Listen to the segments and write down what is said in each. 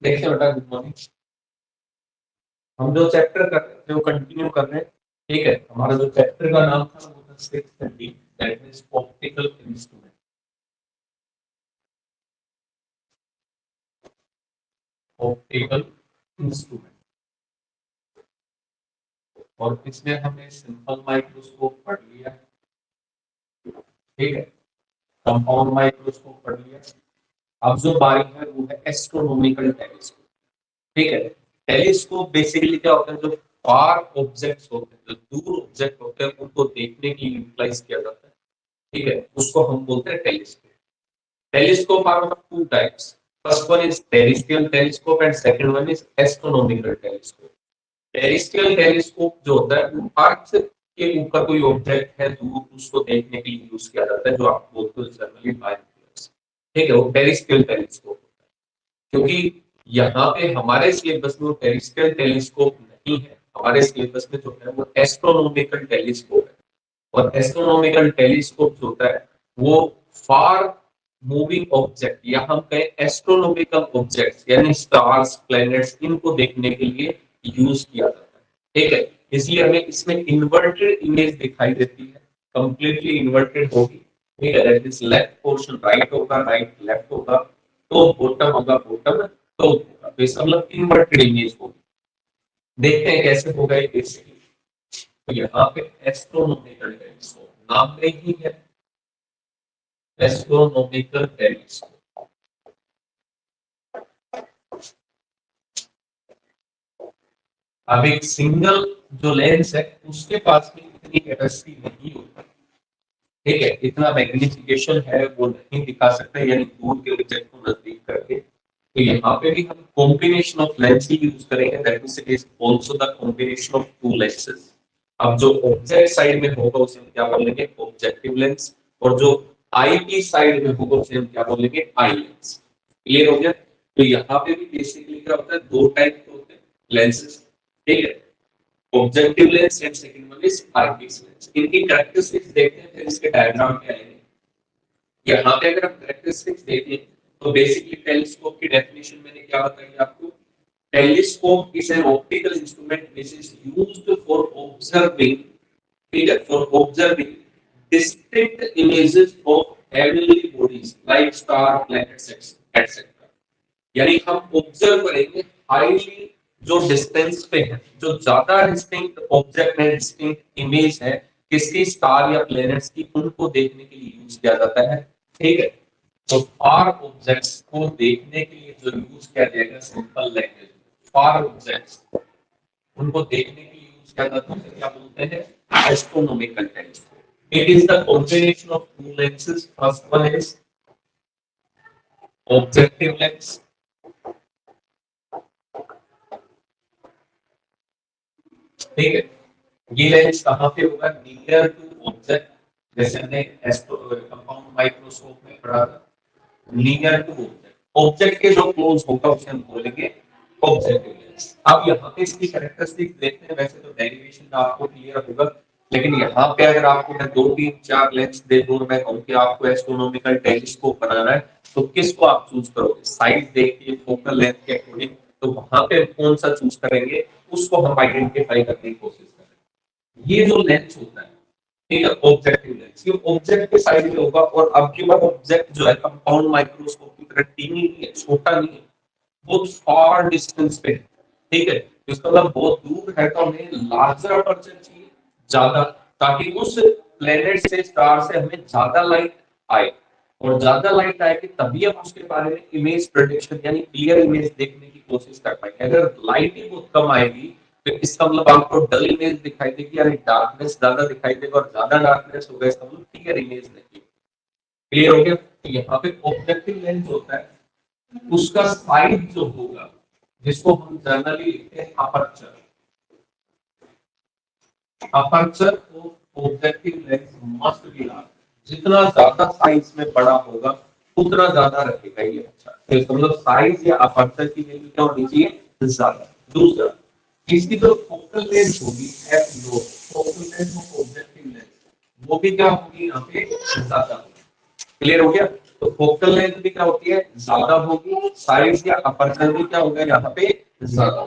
देखिए बेटा, good morning. हम जो चैप्टर कर रहे थे वो कंटिन्यू कर रहे हैं। ठीक है, हमारा जो चैप्टर का नाम था वो था 630, that means optical instrument. Optical instrument, और इसमें हमने सिंपल माइक्रोस्कोप पढ़ लिया। ठीक है, कंपाउंड माइक्रोस्कोप पढ़ लिया। अब जो बारी है वो है एस्ट्रोनॉमिकल टेलीस्कोप। ठीक है, टेलीस्कोप बेसिकली क्या होता है, जो फार ऑब्जेक्ट्स होते हैं, जो दूर ऑब्जेक्ट होते हैं, उनको देखने के लिए यूटिलाइज किया जाता है। ठीक है, उसको हम बोलते हैं telescope. Telescope are of two types. First one is terrestrial telescope and second one is astronomical telescope. Terrestrial telescope जो होता है वो अर्थ के ऊपर कोई ऑब्जेक्ट है दूर, उसको देखने के लिए यूज किया जाता है, जो आप बोलते हो जनरली बाइनोकुलर्स। ठीक है, वो टेरेस्ट्रियल टेलीस्कोप होता है। क्योंकि यहाँ पे हमारे सिलेबस में वो टेरेस्ट्रियल टेलीस्कोप नहीं है, हमारे सिलेबस में जो है वो एस्ट्रोनॉमिकल टेलीस्कोप है। और एस्ट्रोनॉमिकल टेलीस्कोप जो होता है वो फार मूविंग ऑब्जेक्ट या हम कहें एस्ट्रोनॉमिकल ऑब्जेक्ट्स यानी स्टार्स, प्लैनेट्स, इनको देखने के लिए यूज किया जाता है। ठीक है, इसलिए हमें इसमें इन्वर्टेड इमेज दिखाई देती है, कंप्लीटली इन्वर्टेड होगी। ठीक है, that is left portion right होगा, राइट लेफ्ट होगा, तो बॉटम होगा, बॉटम तो होगा, तो इसका मतलब इन्वर्टेड इमेज होगी। देखते हैं कैसे होगा ये बेसिकली। तो यहाँ पे एस्ट्रोनॉमिकल टेलीस्कोप नाम में ही है, एस्ट्रोनॉमिकल टेलीस्कोप। अब एक सिंगल जो लेंस है उसके पास में इतनी कैपेसिटी नहीं होती। ठीक है, इतना मैग्निफिकेशन है वो नहीं दिखा सकते, यानी दूर के ऑब्जेक्ट को नजदीक करके। तो यहाँ पे भी हम कॉम्बिनेशन ऑफ लेंस ही यूज करेंगे, that means it is also the combination of two lenses. अब जो ऑब्जेक्ट साइड में होगा उसे हम क्या बोलेंगे, ऑब्जेक्टिव लेंस, और जो आई की साइड में होगा उसे हम क्या बोलेंगे, आई लेंस। क्लियर हो गया? तो यहाँ पे भी बेसिकली क्या होता है, दो टाइप के होते हैं लेंसेज। ठीक है, objective lens and second one is eyepiece lens. इनकी कैरेक्टरिस्टिक्स देखते हैं, फिर इसके डायग्राम पे आएंगे। यहाँ पे अगर हम कैरेक्टरिस्टिक्स देखें तो बेसिकली टेलीस्कोप की डेफिनेशन मैंने क्या बताई आपको, telescope is an optical instrument which is used for observing, ठीक है, for observing distinct images of heavenly bodies like star, planets, etc. यानी हम ऑब्जर्व करेंगे हाईली, जो डिस्टेंस पे है, जो ज्यादा डिस्टिंक्ट ऑब्जेक्ट है, डिस्टिंक्ट इमेज है किसी स्टार या प्लैनेट्स की, उनको देखने के लिए यूज किया जाता है। ठीक है, तो फार ऑब्जेक्ट्स को देखने के लिए जो यूज किया जाएगा सिंपल लैंग्वेज, फार ऑब्जेक्ट्स उनको देखने के लिए यूज किया जाता है, क्या बोलते हैं, astronomical telescope. It is the combination of two lenses, first one is objective lens, ठीक है, ये लेंस कहाँ पे होगा, नियर टू ऑब्जेक्ट, जैसे हमने कंपाउंड माइक्रोस्कोप में पढ़ा था, नियर टू ऑब्जेक्ट, ऑब्जेक्ट के जो क्लोज होगा उसे हम बोलेंगे ऑब्जेक्टिव लेंस। अब यहाँ पे इसकी कैरेक्टरिस्टिक्स देखते हैं, वैसे तो डेरिवेशन आपको क्लियर होगा, लेकिन यहाँ पे अगर आपको मैं 2 3 4 लेंस दे दूं, मैं कहूँ कि आपको एस्ट्रोनॉमिकल टेलीस्कोप बनाना है, तो किसको आप चूज करोगे, साइज देखिए, फोकल लेंथ के अकॉर्डिंग, तो वहां पे कौन सा चूज करेंगे, उसको हम आइडेंटिफाई करने की कोशिश करेंगे। ये जो लेंस होता है, ठीक है, ऑब्जेक्टिव लेंस, ये ऑब्जेक्ट के साइड में होगा, और अब की बार ऑब्जेक्ट जो है कंपाउंड माइक्रोस्कोप की तरह टीनी नहीं है, छोटा नहीं है, बहुत फार डिस्टेंस पे है। ठीक है, तो इसका मतलब बहुत दूर है, तो हमें लार्जर अपर्चर चाहिए, ज्यादा, ताकि उस प्लेनेट से, स्टार से हमें ज्यादा लाइट आए, और ज्यादा लाइट आएगी तभी हम उसके बारे में इमेज प्रोडिक्शन यानी क्लियर इमेज देखने की कोशिश कर पाएंगे। अगर लाइट ही बहुत कम आएगी तो इसका मतलब आपको डल इमेज दिखाई देगी, यानी डार्कनेस ज्यादा दिखाई देगा, और ज्यादा डार्कनेस होगा इसका मतलब क्लियर इमेज नहीं। क्लियर हो गया? तो यहाँ पे ऑब्जेक्टिव लेंस होता है, उसका साइज जो होगा, जिसको हम जनरली लिखते हैं aperture, aperture of objective lens must be large. जितना ज्यादा साइज में बड़ा होगा उतना ज्यादा रखेगा ये अच्छा, तो इसका मतलब साइज या अपर्चर की वैल्यू क्या होनी चाहिए, ज्यादा। दूसरा, इसकी जो फोकल लेंथ होगी F low, focal length of objective lens, वो भी क्या होगी यहाँ पे, ज्यादा। क्लियर हो गया? तो फोकल लेंथ भी क्या होती है, ज्यादा होगी, साइज या अपर्चर भी क्या होगा यहाँ पे, ज्यादा।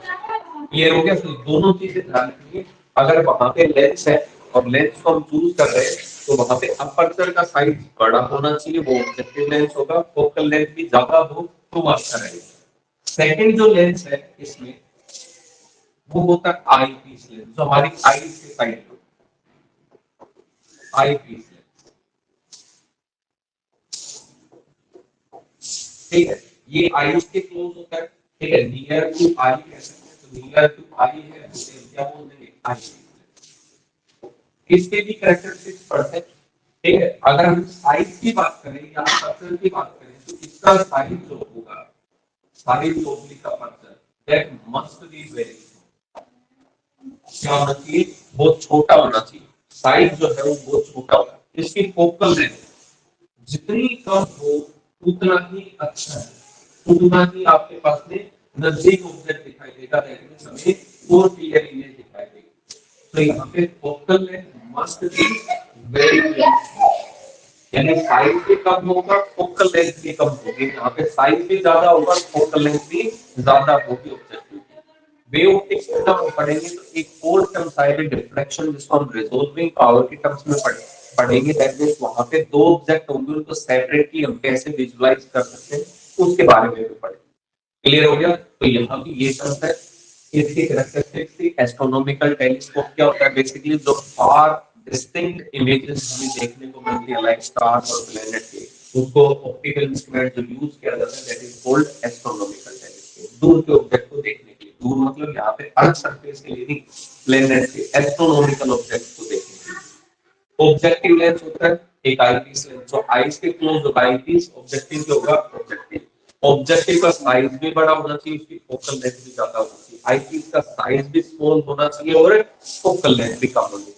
क्लियर हो गया? तो दोनों चीजें ध्यान रखिए, अगर वहां पे लेंस है और लेंस को हम चूज कर रहे हैं तो वहां पे अपर्चर का साइज बड़ा होना चाहिए, वो ऑब्जेक्टिव लेंस होगा, फोकल लेंथ भी ज्यादा हो तो वो अच्छा रहेगा। सेकंड जो लेंस है इसमें वो होता है आई पीस लेंस, जो हमारी आईज के साइड में, आई पीस लेंस, ठीक है, ये आईज के क्लोज होता है, ठीक है, नियर टू आई कह सकते हैं, तो नियर टू आई है उसे हम क्या बोल देंगे, आई। इसके भी कैरेक्टरिस्टिक्स पढ़ते हैं, ठीक है। अगर हम साइज की बात करें या अपर्चर की बात करें तो इसका साइज जो होगा, size oblique aperture, that must be very, क्या होना चाहिए, बहुत छोटा होना चाहिए, साइज जो है वो बहुत छोटा होगा। इसकी फोकल लेंथ जितनी कम हो उतना ही अच्छा है, उतना ही आपके पास में नजदीक ऑब्जेक्ट दिखाई देगा, देखने समय और क्लियर इमेज दिखाई देगी। तो यहाँ पे focal length must be very, यानी साइज भी कम होगा, फोकल लेंथ भी कम होगी, यहाँ पे साइज भी ज्यादा होगा, फोकल लेंथ भी ज्यादा होगी ऑब्जेक्टिव की। वे ऑप्टिक्स में जब हम पढ़ेंगे तो एक और टर्म आएगा डिफ्रैक्शन, जिसको हम रिजॉल्विंग पावर की टर्म्स में पढ़ेंगे, दैट मींस वहां पे दो ऑब्जेक्ट होंगे, उनको सेपरेटली हम कैसे विजुअलाइज कर सकते हैं उसके बारे में भी पढ़ेंगे। क्लियर हो गया? तो यहाँ की ये टर्म्स है, इसकी कैरेक्टरिस्टिक्स थी। एस्ट्रोनॉमिकल टेलीस्कोप क्या होता है, बेसिकली जो फार डिस्टिंक्ट इमेजेस हमें देखने को मिलती है लाइक स्टार्स और प्लैनेट के, उसको ऑप्टिकल इंस्ट्रूमेंट जो यूज किया जाता है that is called astronomical telescope. दूर के ऑब्जेक्ट को देखने के लिए, दूर मतलब यहाँ पे अर्थ सरफेस के लिए नहीं, प्लैनेट के एस्ट्रोनॉमिकल ऑब्जेक्ट को देखने के लिए। ऑब्जेक्टिव लेंस होता है एक आईपीस लेंस, जो आईज के क्लोज होगा आईपीस, ऑब्जेक्टिव जो होगा ऑब्जेक्टिव। ऑब्जेक्टिव का साइज भी बड़ा होना चाहिए, उसकी फोकल लेंथ भी ज्यादा होनी चाहिए, आईपीस का साइज भी स्मॉल होना चाहिए और फोकल लेंथ भी कम होनी चाहिए।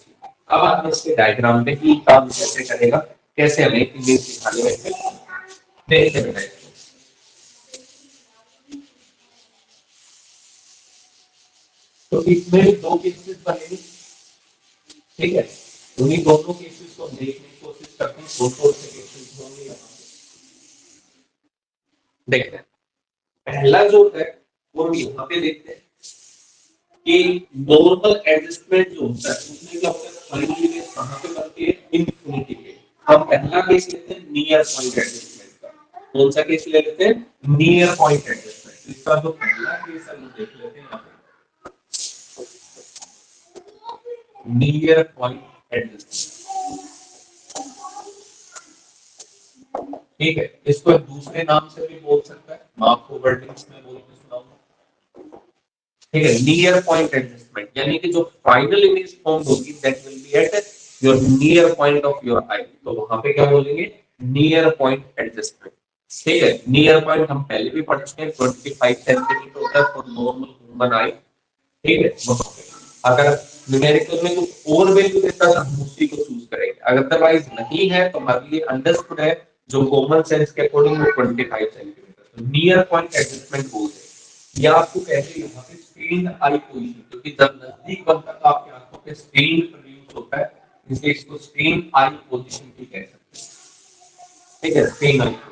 अब आप इसके डायग्राम में ही काम कैसे करेगा, कैसे हमें इमेज दिखाने में देखते हैं। तो इसमें दो केसेस बनेंगे, ठीक है, उन्हीं दोनों केसेस को देखने की कोशिश करते हैं, दो से केसेस होंगे यहाँ पे। देखते हैं पहला जो है वो यहाँ पे देखते हैं कि नॉर्मल एडजस्टमेंट जो होता है उसमें क्या होता है, फाइनली इमेज कहां पे बनती है, इनफिनिटी पे। हम पहला केस लेते हैं नियर पॉइंट एडजस्टमेंट का। कौन सा केस ले लेते हैं, नियर पॉइंट एडजस्टमेंट। इसका जो पहला केस है वो देख लेते हैं यहाँ पे, नियर पॉइंट एडजस्टमेंट, ठीक है। इसको दूसरे नाम से भी बोल सकता है, मैं आपको वर्डिंग्स में बोल के सुनाऊंगा, ठीक है। नियर पॉइंट एडजस्टमेंट यानी कि जो फाइनल इमेज फॉर्म होगी that will be at your near point of your eye, तो वहां पे क्या बोलेंगे, नियर पॉइंट एडजस्टमेंट, ठीक है। नियर पॉइंट हम पहले भी पढ़ चुके हैं, 25 सेंटीमीटर होता है फॉर नॉर्मल ह्यूमन आई, ठीक है। वहां पे अगर न्यूमेरिकल में कुछ और वैल्यू देता है हम उसी को चूज करेंगे, अगर अदरवाइज नहीं है तो हमारे लिए अंडरस्टूड है जो कॉमन सेंस के अकॉर्डिंग वो 25 सेंटीमीटर, तो नियर पॉइंट एडजस्टमेंट बोलते हैं। या आपको कहते हैं यहाँ पे स्क्रीन आई पोजीशन, क्योंकि जब नजदीक बनता है तो आपकी आंखों पे स्क्रीन प्रोड्यूस होता है, इसलिए इसको स्क्रीन आई पोजीशन भी कह सकते हैं, ठीक है, screen I position.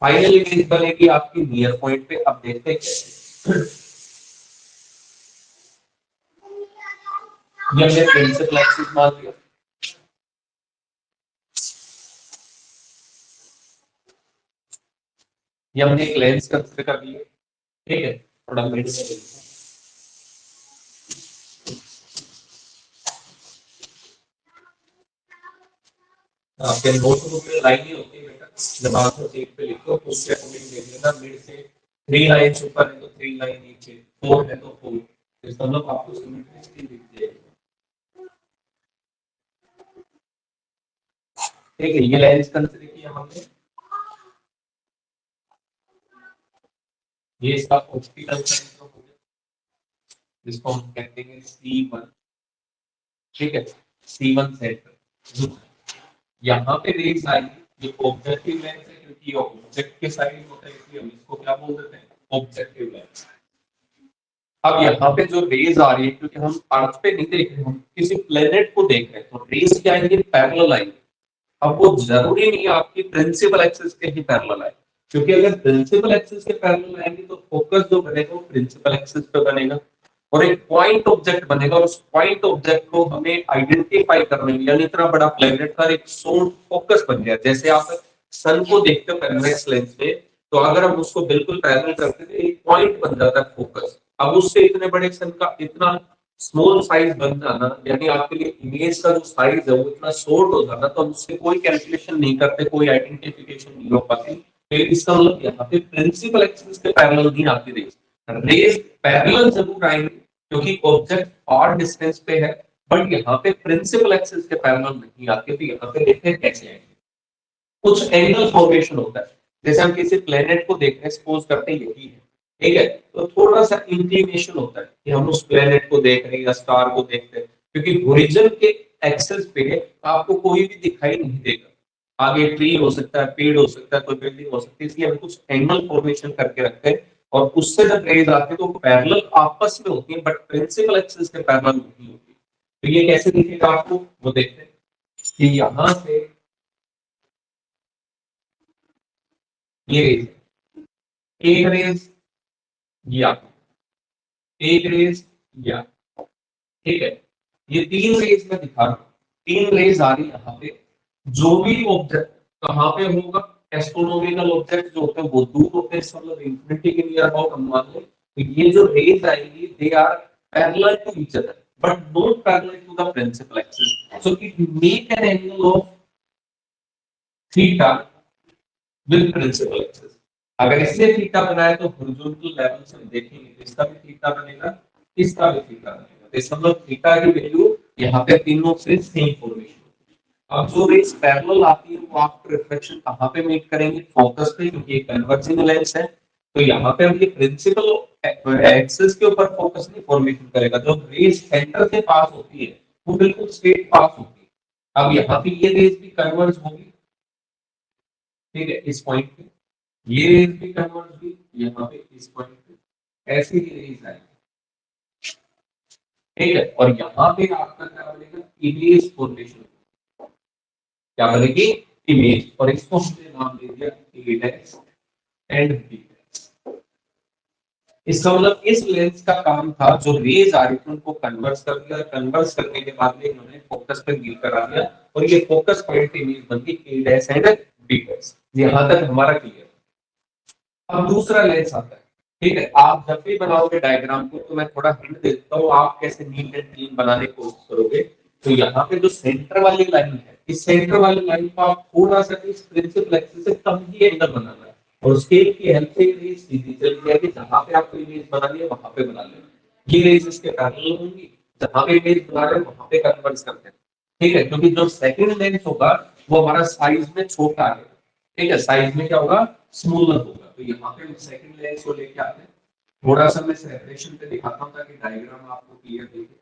Final image बनेगी आपकी नियर पॉइंट पे। अब देखते हैं कैसे। ये हमने प्रिंसिपल एक्सिस मान लिया, ये हमने एक लेंस कंसीडर कर लिया, ठीक है। थोड़ा मिड में देखते हैं, आपके नोटबुक में लाइन ही होती है बेटा, जब आप शीट पे लिखो तो उसके अकॉर्डिंग देख लेना, मिड से 3 लाइन ऊपर है तो 3 लाइन नीचे, 4 है तो 4, इसका मतलब आपको सिमेट्रिकली दिख जाएगा, ठीक है। ये लेंस कंसीडर किया हमने, ये इसका ऑप्टिकल सेंटर हो गया, जिसको हम कहते हैं C1, ठीक है, C1 सेंटर। यहाँ पे रेज आई, ये ऑब्जेक्टिव लेंस है क्योंकि ये ऑब्जेक्ट के साइड होता है, इसलिए हम इसको क्या बोल देते हैं, ऑब्जेक्टिव लेंस। अब यहाँ पे जो रेज आ रही है, क्योंकि हम अर्थ पे नहीं देख रहे, हम किसी प्लेनेट को देख रहे हैं, तो रेज क्या आएंगे, पैरेलल आएंगे, अब वो जरूरी नहीं है आपकी प्रिंसिपल एक्सिस के ही पैरेलल आए, क्योंकि अगर प्रिंसिपल एक्सिस के पैरेलल आएंगे तो फोकस जो बनेगा वो प्रिंसिपल एक्सिस पे बनेगा और एक पॉइंट ऑब्जेक्ट बनेगा और उस पॉइंट ऑब्जेक्ट को हमें आइडेंटिफाई करने में, यानी इतना बड़ा प्लेनेट का एक सोल फोकस बन गया। जैसे आप सन को देखते हो कन्वेक्स लेंस में, तो अगर हम उसको बिल्कुल पैरेलल करते हैं तो एक पॉइंट बन जाता है फोकस। अब उससे इतने बड़े सन का इतना स्मॉल साइज बन जाना, यानी आपके लिए इमेज का जो साइज है वो इतना शॉर्ट हो जाना, तो हम उससे कोई कैलकुलेशन नहीं करते, कोई आइडेंटिफिकेशन नहीं हो पाती। तो इसका मतलब यहाँ पे प्रिंसिपल एक्सिस के पैरेलल नहीं आती रेज, रेज पैरेलल जरूर आएंगे क्योंकि ऑब्जेक्ट फार डिस्टेंस पे है, बट यहाँ पे प्रिंसिपल एक्सिस के पैरेलल नहीं आती। तो यहाँ पे देखते हैं कैसे आएंगे। कुछ एंगल फॉर्मेशन होता है, जैसे हम किसी प्लेनेट को देख रहे हैं, सपोज करते हैं यही है, ठीक है, तो थोड़ा सा इंक्लिनेशन होता है कि हम उस प्लेनेट को देख रहे हैं या स्टार को देखते हैं, क्योंकि होरिजन के एक्सेस पे आपको कोई भी दिखाई नहीं देगा। आगे ट्री हो सकता है, पेड़ हो सकता है, कोई बिल्डिंग हो सकती है, इसलिए हम कुछ एंगल फॉर्मेशन करके रखते हैं और उससे जब रेज आते हैं तो पैरेलल आपस में होती है, बट प्रिंसिपल एक्सिस के पैरेलल नहीं होती। तो ये कैसे दिखेगा आपको, वो देखते हैं कि यहां से ये रेज, एक रेज या एक रेज या, ठीक है, ये तीन रेज में दिखा रहा हूं, तीन रेज आ रही है यहाँ पे। जो भी ऑब्जेक्ट कहाँ पे होगा, एस्ट्रोनॉमिकल ऑब्जेक्ट जो होते हैं वो दूर होते हैं, मतलब इंफिनिटी के नियर अबाउट हम मान लें, तो ये जो रेज आएंगी they are parallel to each other but not parallel to the principal axis, so it make an angle of theta with principal axis. अगर इसने थीटा बनाया तो हॉरिजॉन्टल लेवल से हम देखेंगे तो इसका भी थीटा बनेगा, इसका भी थीटा बनेगा, तो इसका मतलब थीटा की वैल्यू यहाँ पे तीनों से सेम फॉर्मेशन। अब जो रेस पैरेलल आती है वो आपको रिफ्लेक्शन कहाँ पे मेक करेंगे, फोकस पे, क्योंकि ये कन्वर्जिंग लेंस है। तो यहाँ पे हम ये प्रिंसिपल एक्सिस के ऊपर फोकस नहीं फॉर्मेशन करेगा, जो रेस सेंटर से पास होती है वो बिल्कुल स्ट्रेट पास होती है। अब यहाँ पे ये रेस भी कन्वर्ज होगी, ठीक है, इस पॉइंट पे ये रेज भी कन्वर्ज हुई यहाँ पे इस पॉइंट पे, ऐसी ही रेज आएगी, ठीक है, और यहाँ पे आपका क्या बनेगा, इमेज फॉर्मेशन, क्या बनेगी, इमेज, और इसको हमने नाम दे दिया ए डैश एंड बी। इसका मतलब इस लेंस का काम था जो रेज आ रही थी उनको कन्वर्स कर दिया, कन्वर्स करने के बाद में इन्होंने फोकस पे गिर करा दिया और ये फोकस पॉइंट इमेज बन गई ए डैश एंड बी डैश। यहां तक हमारा क्लियर। अब दूसरा लेंस आता है, ठीक है, आप जब भी बनाओगे डायग्राम को तो मैं थोड़ा हिंट देता हूँ आप कैसे नीट एंड क्लीन बनाने की कोशिश करोगे। तो यहाँ पे जो सेंटर वाली लाइन है, इस सेंटर वाली लाइन को आप थोड़ा सा इस प्रिंसिपल एक्सिस से कम ही एंगल बनाना है और स्केल की हेल्प से रेज सीधी चल गया कि जहां पे आपको इमेज बनानी है वहां पे बना लेना। ये रेज इसके पैरेलल होंगी, जहां पे इमेज बना रहे हैं वहां पे कन्वर्ट करते हैं, ठीक है, क्योंकि जो सेकंड लेंस होगा वो हमारा साइज में छोटा है, ठीक है, साइज में क्या होगा, स्मॉलर होगा। तो यहाँ पे हम सेकंड लेंस को लेके आते हैं, थोड़ा सा मैं सेपरेशन पे दिखाता हूँ ताकि डायग्राम आपको क्लियर दिखे।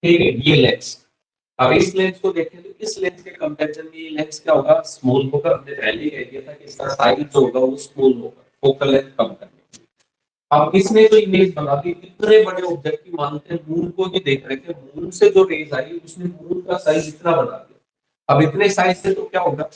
ठीक है, ये लेंस, अब इस लेंस को देखें तो इस लेंस के कंपैरिजन में ये लेंस क्या होगा, स्मॉल होगा। हमने पहले ही कह दिया था कि इसका साइज जो होगा वो स्मॉल होगा, फोकल लेंथ कम करने। अब इसने जो इमेज बना दी, इतने बड़े ऑब्जेक्ट की, मानते हैं मून को ही देख रहे थे, मून से जो रेज आई उसने मून का साइज इतना बना दिया। अब इतने साइज से तो क्या होगा,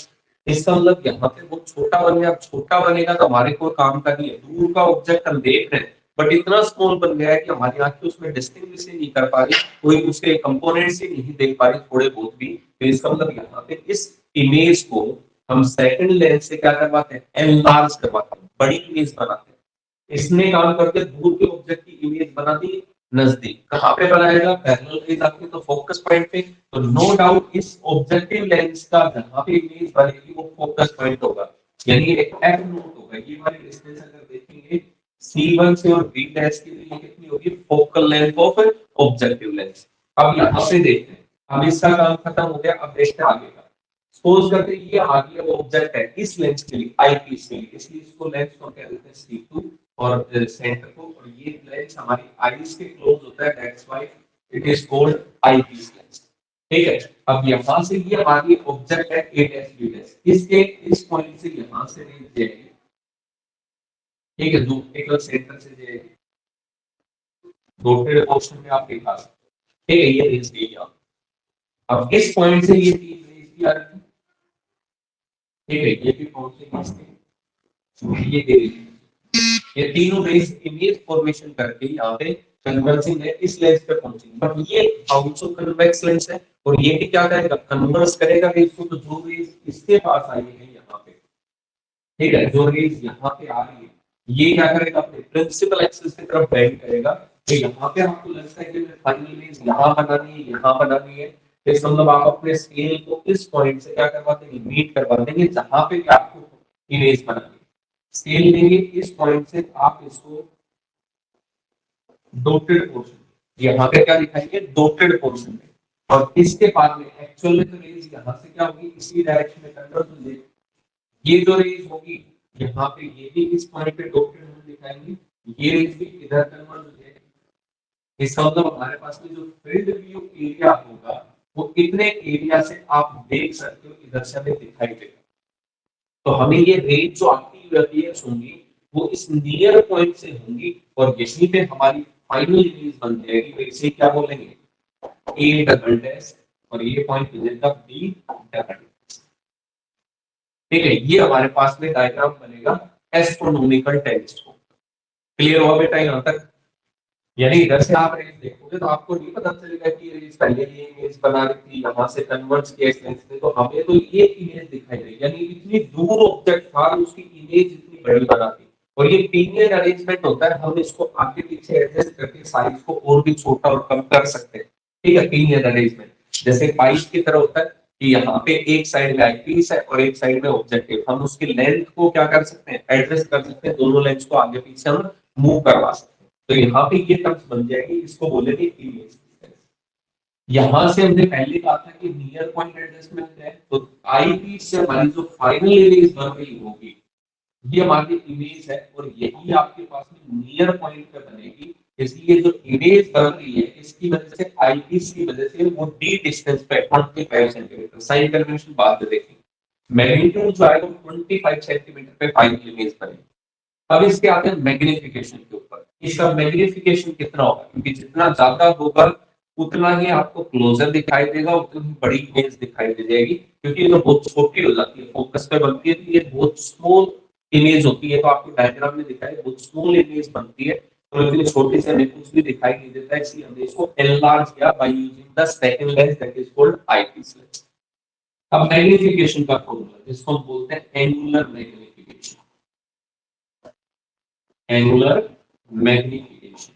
इसका मतलब यहाँ पे वो छोटा बन गया। छोटा बनेगा तो हमारे कोई काम का नहीं है, दूर का ऑब्जेक्ट हम देख रहे हैं बट इतना स्मॉल बन गया है कि हमारी आंखें उसमें डिस्टिंग्विश ही नहीं कर पा रही, कोई उसके कंपोनेंट्स ही नहीं देख पा रही थोड़े बहुत भी। तो इसका मतलब यहाँ पे इस इमेज को हम सेकंड लेंस से क्या करवाते हैं, एनलार्ज करवाते हैं, बड़ी इमेज बनाते हैं। इसने काम करके दूर के ऑब्जेक्ट की इमेज बना दी नजदीक। कहाँ पे बनाएगा, पैरेलल रेज आती है तो फोकस पॉइंट पे। तो नो डाउट इस ऑब्जेक्टिव लेंस का जहाँ पे इमेज बनेगी वो फोकस पॉइंट होगा, यानी एक एफ नोट होगा। ये वाली डिस्टेंस अगर देखेंगे C1 से और B डैश के लिए कितनी होगी, focal length of objective lens. अब यहाँ से देखते हैं, अब इसका काम खत्म हो गया, अब देखते हैं आगे का। सपोज करते हैं ये आगे वो ऑब्जेक्ट है इस लेंस के लिए, आई पीस के लिए, इसलिए इसको लेंस को कह देते हैं C2 और सेंटर को, और ये लेंस हमारी आईज के क्लोज होता है, that's why it is called eyepiece lens, ठीक है। अब यहाँ से ये हमारी ऑब्जेक्ट है ए डैश बी डैश, इसके इस पॉइंट से यहाँ से रेंज जाएगी, ठीक है, जो एक सेंटर से जाएगी, डॉटेड पोर्शन में आप दिखा सकते हो, ठीक है, ये रेंज दी यहाँ। अब इस पॉइंट से ये तीन रेंज की आ रही है, ठीक है, ये भी कौन से रेंज थे, ये दे रही है। ये तीनों रेज इमेज फॉर्मेशन करके यहाँ पे कन्वर्जिंग है, इस लेंस पे पहुंचेंगे। बट ये आल्सो कन्वेक्स लेंस है, और ये भी क्या करेगा, कन्वर्स करेगा रेज को। तो जो रेज इसके पास आई है यहाँ पे, ठीक है, जो रेज यहाँ पे आ रही है, ये क्या करेगा, अपने प्रिंसिपल एक्सिस की तरफ बेंड करेगा। तो यहाँ पे आपको लगता है कि फाइनल रेज यहाँ बनानी है, यहाँ बनानी है, तो इसका मतलब आप अपने स्केल को इस पॉइंट से क्या करवा देंगे, मीट करवा देंगे, जहां पे आपको इमेज बनानी है। स्केल लेंगे इस पॉइंट से, आप इसको डॉटेड पोर्शन, यहाँ पे क्या दिखाएंगे, डॉटेड पोर्शन में। और इसके बाद में एक्चुअल में तो रेज यहाँ से क्या होगी, इसी डायरेक्शन में कन्वर्ट हो जाएगी। ये जो रेज होगी यहाँ पे, ये भी इस पॉइंट पे डॉटेड में दिखाएंगे, ये रेज भी इधर कन्वर्ट हो जाएगी। इसका मतलब हमारे पास में जो फील्ड व्यू एरिया होगा, वो कितने एरिया से आप देख सकते हो, इधर से हमें दिखाई देगा। तो हमें ये रेंज जो आपकी अपियर्स होंगी, वो इस नियर पॉइंट से होंगी, और यहीं पे हमारी फाइनल इमेज बन जाएगी। तो इसे क्या बोलेंगे, ए डबल डैश, और ये पॉइंट हो जाएगा बी डबल डैश। ठीक है, ये हमारे पास में डायग्राम बनेगा एस्ट्रोनॉमिकल टेलीस्कोप। क्लियर हुआ बेटा यहाँ तक? यानी इधर से आप रेंज देखोगे तो आपको नहीं पता चलेगा कि ये रेंज पहले ये इमेज बना रही थी, यहाँ से कन्वर्ट किया इस लेंस ने, तो हमें तो ये इमेज दिखाई देगी। यानी इतनी दूर ऑब्जेक्ट था, उसकी इमेज इतनी बड़ी बना दी। और ये पीनियर अरेंजमेंट होता है, हम इसको आगे पीछे एडजस्ट करके साइज को और भी छोटा और कम कर सकते हैं। ठीक है, पीनियर अरेंजमेंट जैसे पाइप की तरह होता है कि यहाँ पे एक साइड में आईपीस है और एक साइड में ऑब्जेक्टिव, हम उसकी लेंथ को क्या कर सकते हैं, एडजस्ट कर सकते हैं, दोनों लेंस को आगे पीछे हम मूव करवा सकते हैं। तो यहाँ पे ये टर्म्स बन जाएगी, इसको बोलेंगे इमेज। यहां से हमने पहले कहा था कि नियर पॉइंट एडजस्टमेंट है, तो आई पीस से हमारी जो फाइनल इमेज बन रही होगी, ये हमारी इमेज है, और यही आपके पास में नियर पॉइंट पे बनेगी। इसलिए जो इमेज बन रही है, इसकी वजह से आई पीस की वजह से वो डी डिस्टेंस पे 25 सेंटीमीटर, साइन कन्वेंशन बाद में देखेंगे। मैग्नीट्यूड जो आएगा 25 सेंटीमीटर पे फाइनल इमेज बनेगी। अब इसके आते हैं मैग्निफिकेशन के ऊपर। इसका मैग्निफिकेशन कितना होगा, क्योंकि जितना ज्यादा होगा उतना ही आपको क्लोजर दिखाई देगा, उतनी ही बड़ी इमेज दिखाई दे जाएगी। क्योंकि ये तो बहुत छोटी हो जाती है, फोकस पे बनती है, तो ये बहुत स्मॉल इमेज होती है। तो आपको डायग्राम में दिखाई बहुत स्मॉल इमेज बनती है, और इतनी छोटी से हमें कुछ भी दिखाई नहीं देता है, इसलिए हमने इसको एनलार्ज किया by using the second lens, that is called eyepiece lens. अब मैग्निफिकेशन का फॉर्मूला जिसको हम बोलते हैं एंगुलर मैग्निफिकेशन, एंगुलर मैग्निफिकेशन,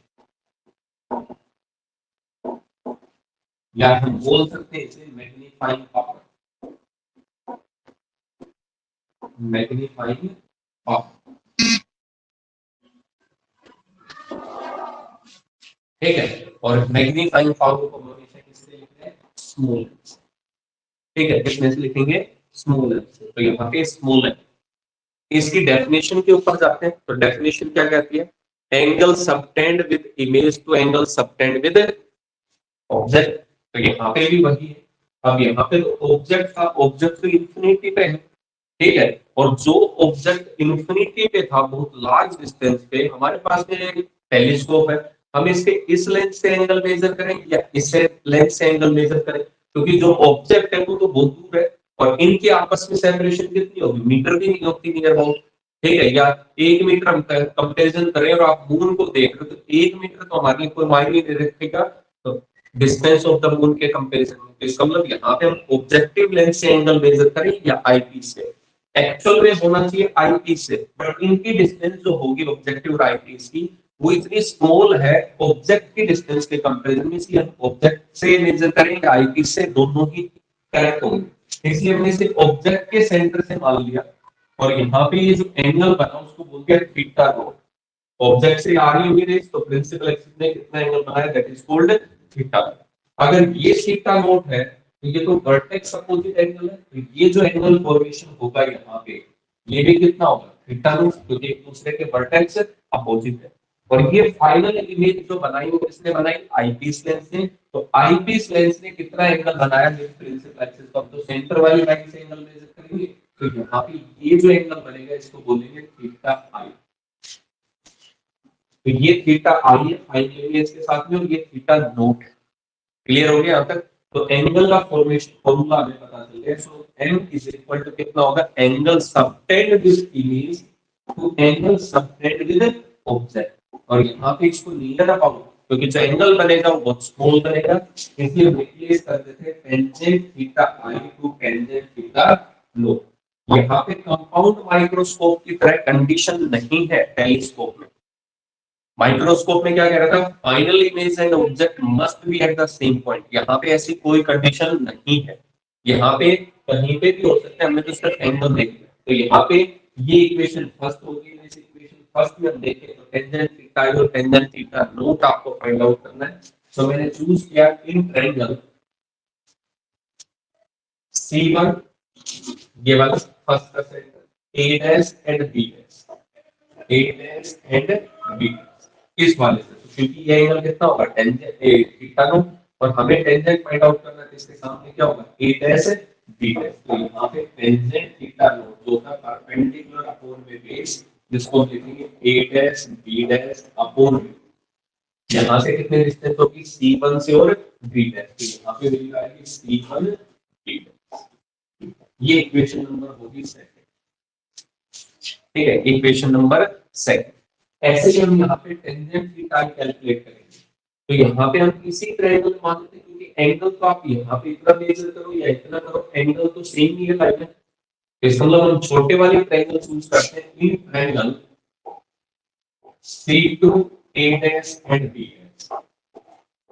या हम बोल सकते हैं इसे मैग्नीफाइंग पावर, मैग्नीफाइंग पावर। ठीक है, और मैग्नीफाइंग पावर को हमेशा किससे लिखते हैं, स्मॉल। ठीक है, किसमें से लिखेंगे, स्मॉल। तो यहाँ पे स्मॉल है। इसकी डेफिनेशन के ऊपर जाते हैं, तो डेफिनेशन क्या कहती है, angle subtended with image to angle subtended with object. तो यहाँ पे भी वही है। अब यहाँ पे ऑब्जेक्ट था, ऑब्जेक्ट तो इंफिनिटी पे है, ठीक है, और जो ऑब्जेक्ट इंफिनिटी पे था, बहुत लार्ज डिस्टेंस पे, हमारे पास में एक टेलीस्कोप है, हम इसके इस लेंस से एंगल मेजर करें या इस लेंस से एंगल मेजर करें, क्योंकि जो ऑब्जेक्ट है वो तो बहुत दूर है, और इनके आपस में सेपरेशन कितनी होगी, मीटर भी नहीं होती नियर अबाउट। ठीक है, या 1 मीटर हम कंपेरिजन करें और आप मून को देख रहे हो, तो 1 मीटर तो हमारे लिए कोई मायने नहीं रखेगा तो डिस्टेंस ऑफ द मून के कंपैरिजन में। तो इसका मतलब यहाँ पे हम ऑब्जेक्टिव लेंस से एंगल मेजर करें या आईपीस से, एक्चुअल में होना चाहिए आईपीस से, बट इनकी डिस्टेंस जो होगी ऑब्जेक्टिव और आईपीस की, वो इतनी स्मॉल है ऑब्जेक्ट की डिस्टेंस के कंपैरिजन में, इसलिए हम ऑब्जेक्ट से मेजर करेंगे आईपीस से, दोनों ही करेक्ट होंगे। इसलिए हमने सिर्फ ऑब्जेक्ट के सेंटर से मान लिया, और यहाँ पे ये जो एंगल बना उसको बोलते हैं थीटा नॉट। ऑब्जेक्ट से आ रही होगी रेस, तो प्रिंसिपल एक्सिस ने कितना एंगल बनाया, दैट इज कॉल्ड थीटा। अगर ये थीटा नॉट है, तो ये तो वर्टेक्स अपोजिट एंगल है, तो ये जो एंगल फॉर्मेशन होगा यहाँ पे, ये भी कितना होगा, थीटा नॉट, क्योंकि एक दूसरे के वर्टेक्स अपोजिट है। और ये फाइनल इमेज जो बनाई वो किसने बनाई, आईपीस लेंस ने। तो आईपीस लेंस ने कितना एंगल बनाया प्रिंसिपल एक्सिस का, तो सेंटर वाली लाइन से एंगल मेजर करेंगे, तो यहाँ पे ये जो एंगल बनेगा इसको बोलेंगे थीटा आई। तो ये थीटा आई है फाइनल इमेज के साथ में, और ये थीटा नोट है। क्लियर हो गया यहाँ तक? तो एंगल का फॉर्मेशन फॉर्मूला हमें पता चल गया। So m is equal to कितना होगा, angle subtended with image to angle subtended with object. और यहाँ पे इसको नियर अबाउट, क्योंकि जो एंगल बनेगा वो बहुत स्मॉल बनेगा, इसलिए रिप्लेस कर देते हैं tangent theta I to tangent theta लो। यहाँ पे कंपाउंड माइक्रोस्कोप की तरह कंडीशन नहीं है टेलीस्कोप में। माइक्रोस्कोप में क्या कह रहा था, final image and object must be at the same point. यहाँ पे ऐसी कोई कंडीशन नहीं है, यहाँ पे कहीं पे भी हो सकता है, हमने तो सिर्फ एंगल देख लिया। तो यहाँ पे ये इक्वेशन फर्स्ट होगी, इस इक्वेशन फर्स्ट में हम देखें तो टेंजेंट थीटा और टेंजेंट थीटा नोट आपको फाइंड आउट करना है। सो मैंने चूज किया इन ट्रायंगल C1, ये वाला फर्स्ट का centre A dash and B dash, A dash and B dash, इस वाले से। तो क्योंकि ये एंगल कितना होगा, टेंजेंट थीटा नो, और हमें टेंजेंट फाइंड आउट करना है, तो इसके सामने क्या होगा, A डैश B डैश। तो यहाँ पे टेंजेंट थीटा नो जो था परपेंडिकुलर अपॉन में बेस, जिसको हम लिखेंगे A dash B dash upon में, यहाँ से कितने डिस्टेंस होगी, C1 से और B डैश। तो यहाँ पे वैल्यू आएगी C1 B डैश। ये इक्वेशन नंबर होगी सेकंड, ठीक है, इक्वेशन नंबर सेकंड। ऐसे ही हम यहाँ पे टेंजेंट थीटा कैलकुलेट करेंगे। तो यहाँ पे हम इसी ट्रायंगल मान लेते हैं, क्योंकि एंगल तो आप यहाँ पे इतना मेजर करो या इतना करो, एंगल तो सेम ही है लाइन में। इसका मतलब हम छोटे वाले ट्रायंगल चूज करते हैं, in triangle C2 A dash and B dash.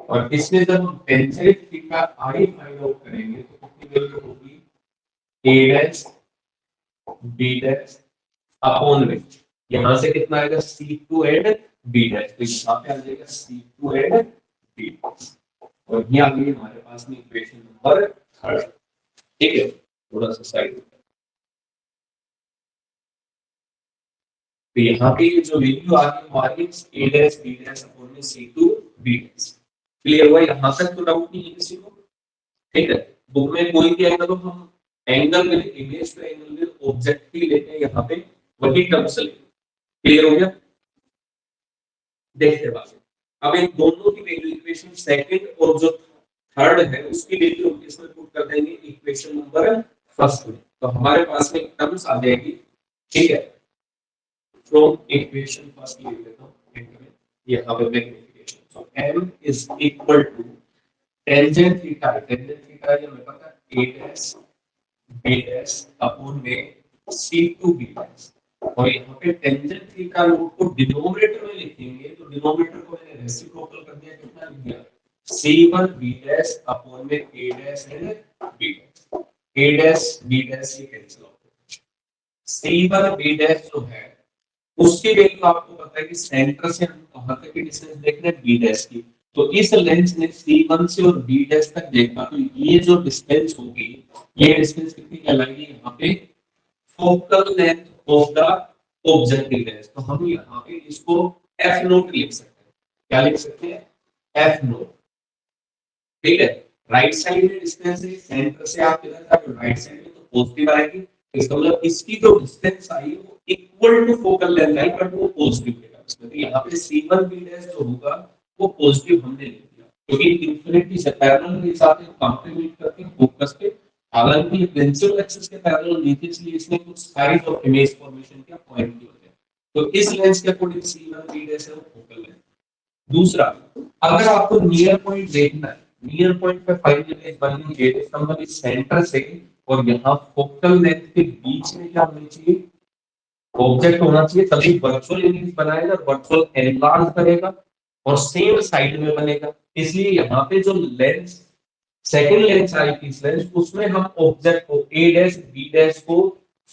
और इसमें जब हम tangent theta I find out करेंगे तो कितनी वैल्यू होगी, A dash B dash upon में, यहाँ से कितना आएगा C2 एंड B डैश। तो यहाँ पे आ जाएगा C2 एंड B डैश। और ये आ गई हमारे पास में इक्वेशन नंबर थर्ड, ठीक है। थोड़ा सा साइड, तो यहाँ पे जो वैल्यू आ गई हमारी A dash B dash upon में C2 B डैश। क्लियर हुआ यहाँ तक? तो डाउट नहीं है किसी को, ठीक है। बुक में कोई भी एंगल हो, हम एंगल में इमेज पे एंगल में ऑब्जेक्ट ही लेते हैं, यहाँ पे वही टर्म्स लेते हैं। क्लियर हो गया? देखते हैं बात। अब इन दोनों की वैल्यू इक्वेशन सेकंड और जो थर्ड है उसकी वैल्यू हम इसमें पुट कर देंगे इक्वेशन नंबर फर्स्ट में। तो हमारे पास में टर्म्स आ जाएगी, ठीक है। फ्रॉम इक्वेशन फर्स्ट लिख लेता हूं, यहाँ पे magnification. So m is equal to tangent theta, tangent theta ये हमें पता है A dash B dash upon में C2 B डैश। और यहाँ पे टेंजेंट थीटा रूट को डिनोमिनेटर में लिखेंगे, तो डिनोमिनेटर को मैंने रेसिप्रोकल कर दिया, कितना लिख दिया, C1 B डैश अपॉन में A dash and B dash. A dash B dash ये कैंसिल हो गया। C1 B डैश जो है उसकी वैल्यू आपको पता है कि सेंटर से हम कहां तक की डिस्टेंस देख रहे हैं, B डैश की। तो इस लेंस ने C1 से और B डैश तक देखा, तो ये जो डिस्टेंस होगी, ये डिस्टेंस कितनी कहलाएगी, यहाँ पे focal length of the objective lens. तो हम यहाँ पे इसको F नोट लिख सकते हैं। क्या लिख सकते हैं, F नोट, ठीक है। राइट साइड में डिस्टेंस है, सेंटर से आप किधर जा रहे हो, राइट साइड में, तो पॉजिटिव आएगी। इसका मतलब इसकी जो डिस्टेंस आई वो इक्वल टू फोकल लेंथ आई, बट वो पॉजिटिव है इसमें। तो यहाँ पे C1 B डैश जो होगा वो पॉजिटिव हमने लिख दिया, क्योंकि इंफिनिटी से पैरेलल के साथ कंप्लीमेंट करके फोकस पे, हालांकि ये प्रिंसिपल एक्सिस के पैरेलल नहीं थी, इसलिए इसने कुछ साइड ऑफ इमेज फॉर्मेशन का पॉइंट की वजह। तो इस लेंस के अकॉर्डिंग C1 B डैश है वो फोकल लेंथ। दूसरा, अगर आपको नियर पॉइंट देखना है, नियर पॉइंट पे फाइनल इमेज बननी है, इसका मतलब इस सेंटर से और यहाँ फोकल लेंथ के बीच में क्या होनी चाहिए, ऑब्जेक्ट होना चाहिए, तभी वर्चुअल इमेज बनाएगा, वर्चुअल एनलार्ज करेगा और सेम साइड में बनेगा। इसलिए यहाँ पे जो लेंस, सेकंड लेंस आई थी इस लेंस, उसमें हम ऑब्जेक्ट को A डैश B डैश को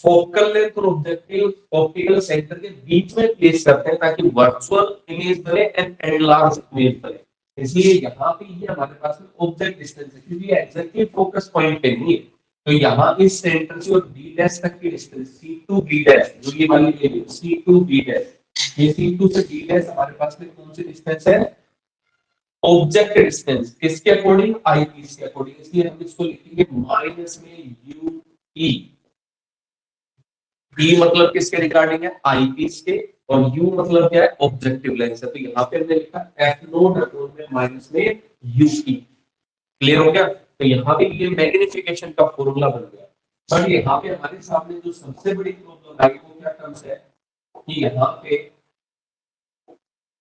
फोकल लेंथ और ऑब्जेक्टिव ऑप्टिकल सेंटर के बीच में प्लेस करते हैं, ताकि वर्चुअल इमेज बने एंड एनलार्ज इमेज बने। इसलिए यहाँ पे ये हमारे पास में ऑब्जेक्ट डिस्टेंस है, क्योंकि एग्जैक्टली फोकस पॉइंट पे नहीं है। तो यहाँ इस सेंटर से और B डैश तक की डिस्टेंस C2 B डैश, जो ये वाली वैल्यू C2 B डैश, ये C2 से B डैश हमारे पास में कौन सी डिस्टेंस है, ऑब्जेक्ट डिस्टेंस। किसके अकॉर्डिंग, आई पीस के अकॉर्डिंग। इसलिए हम इसको लिखेंगे माइनस में UE। E मतलब किसके रिगार्डिंग है, आई पीस के, और U मतलब क्या है, ऑब्जेक्टिव लेंस है। तो यहाँ पे हमने लिखा F नोट अपॉन में माइनस में UE। क्लियर हो गया? तो यहाँ पे ये मैग्निफिकेशन का फॉर्मूला बन गया। बट यहाँ पे हमारे सामने जो सबसे बड़ी प्रॉब्लम आई वो क्या टर्म्स है कि यहाँ पे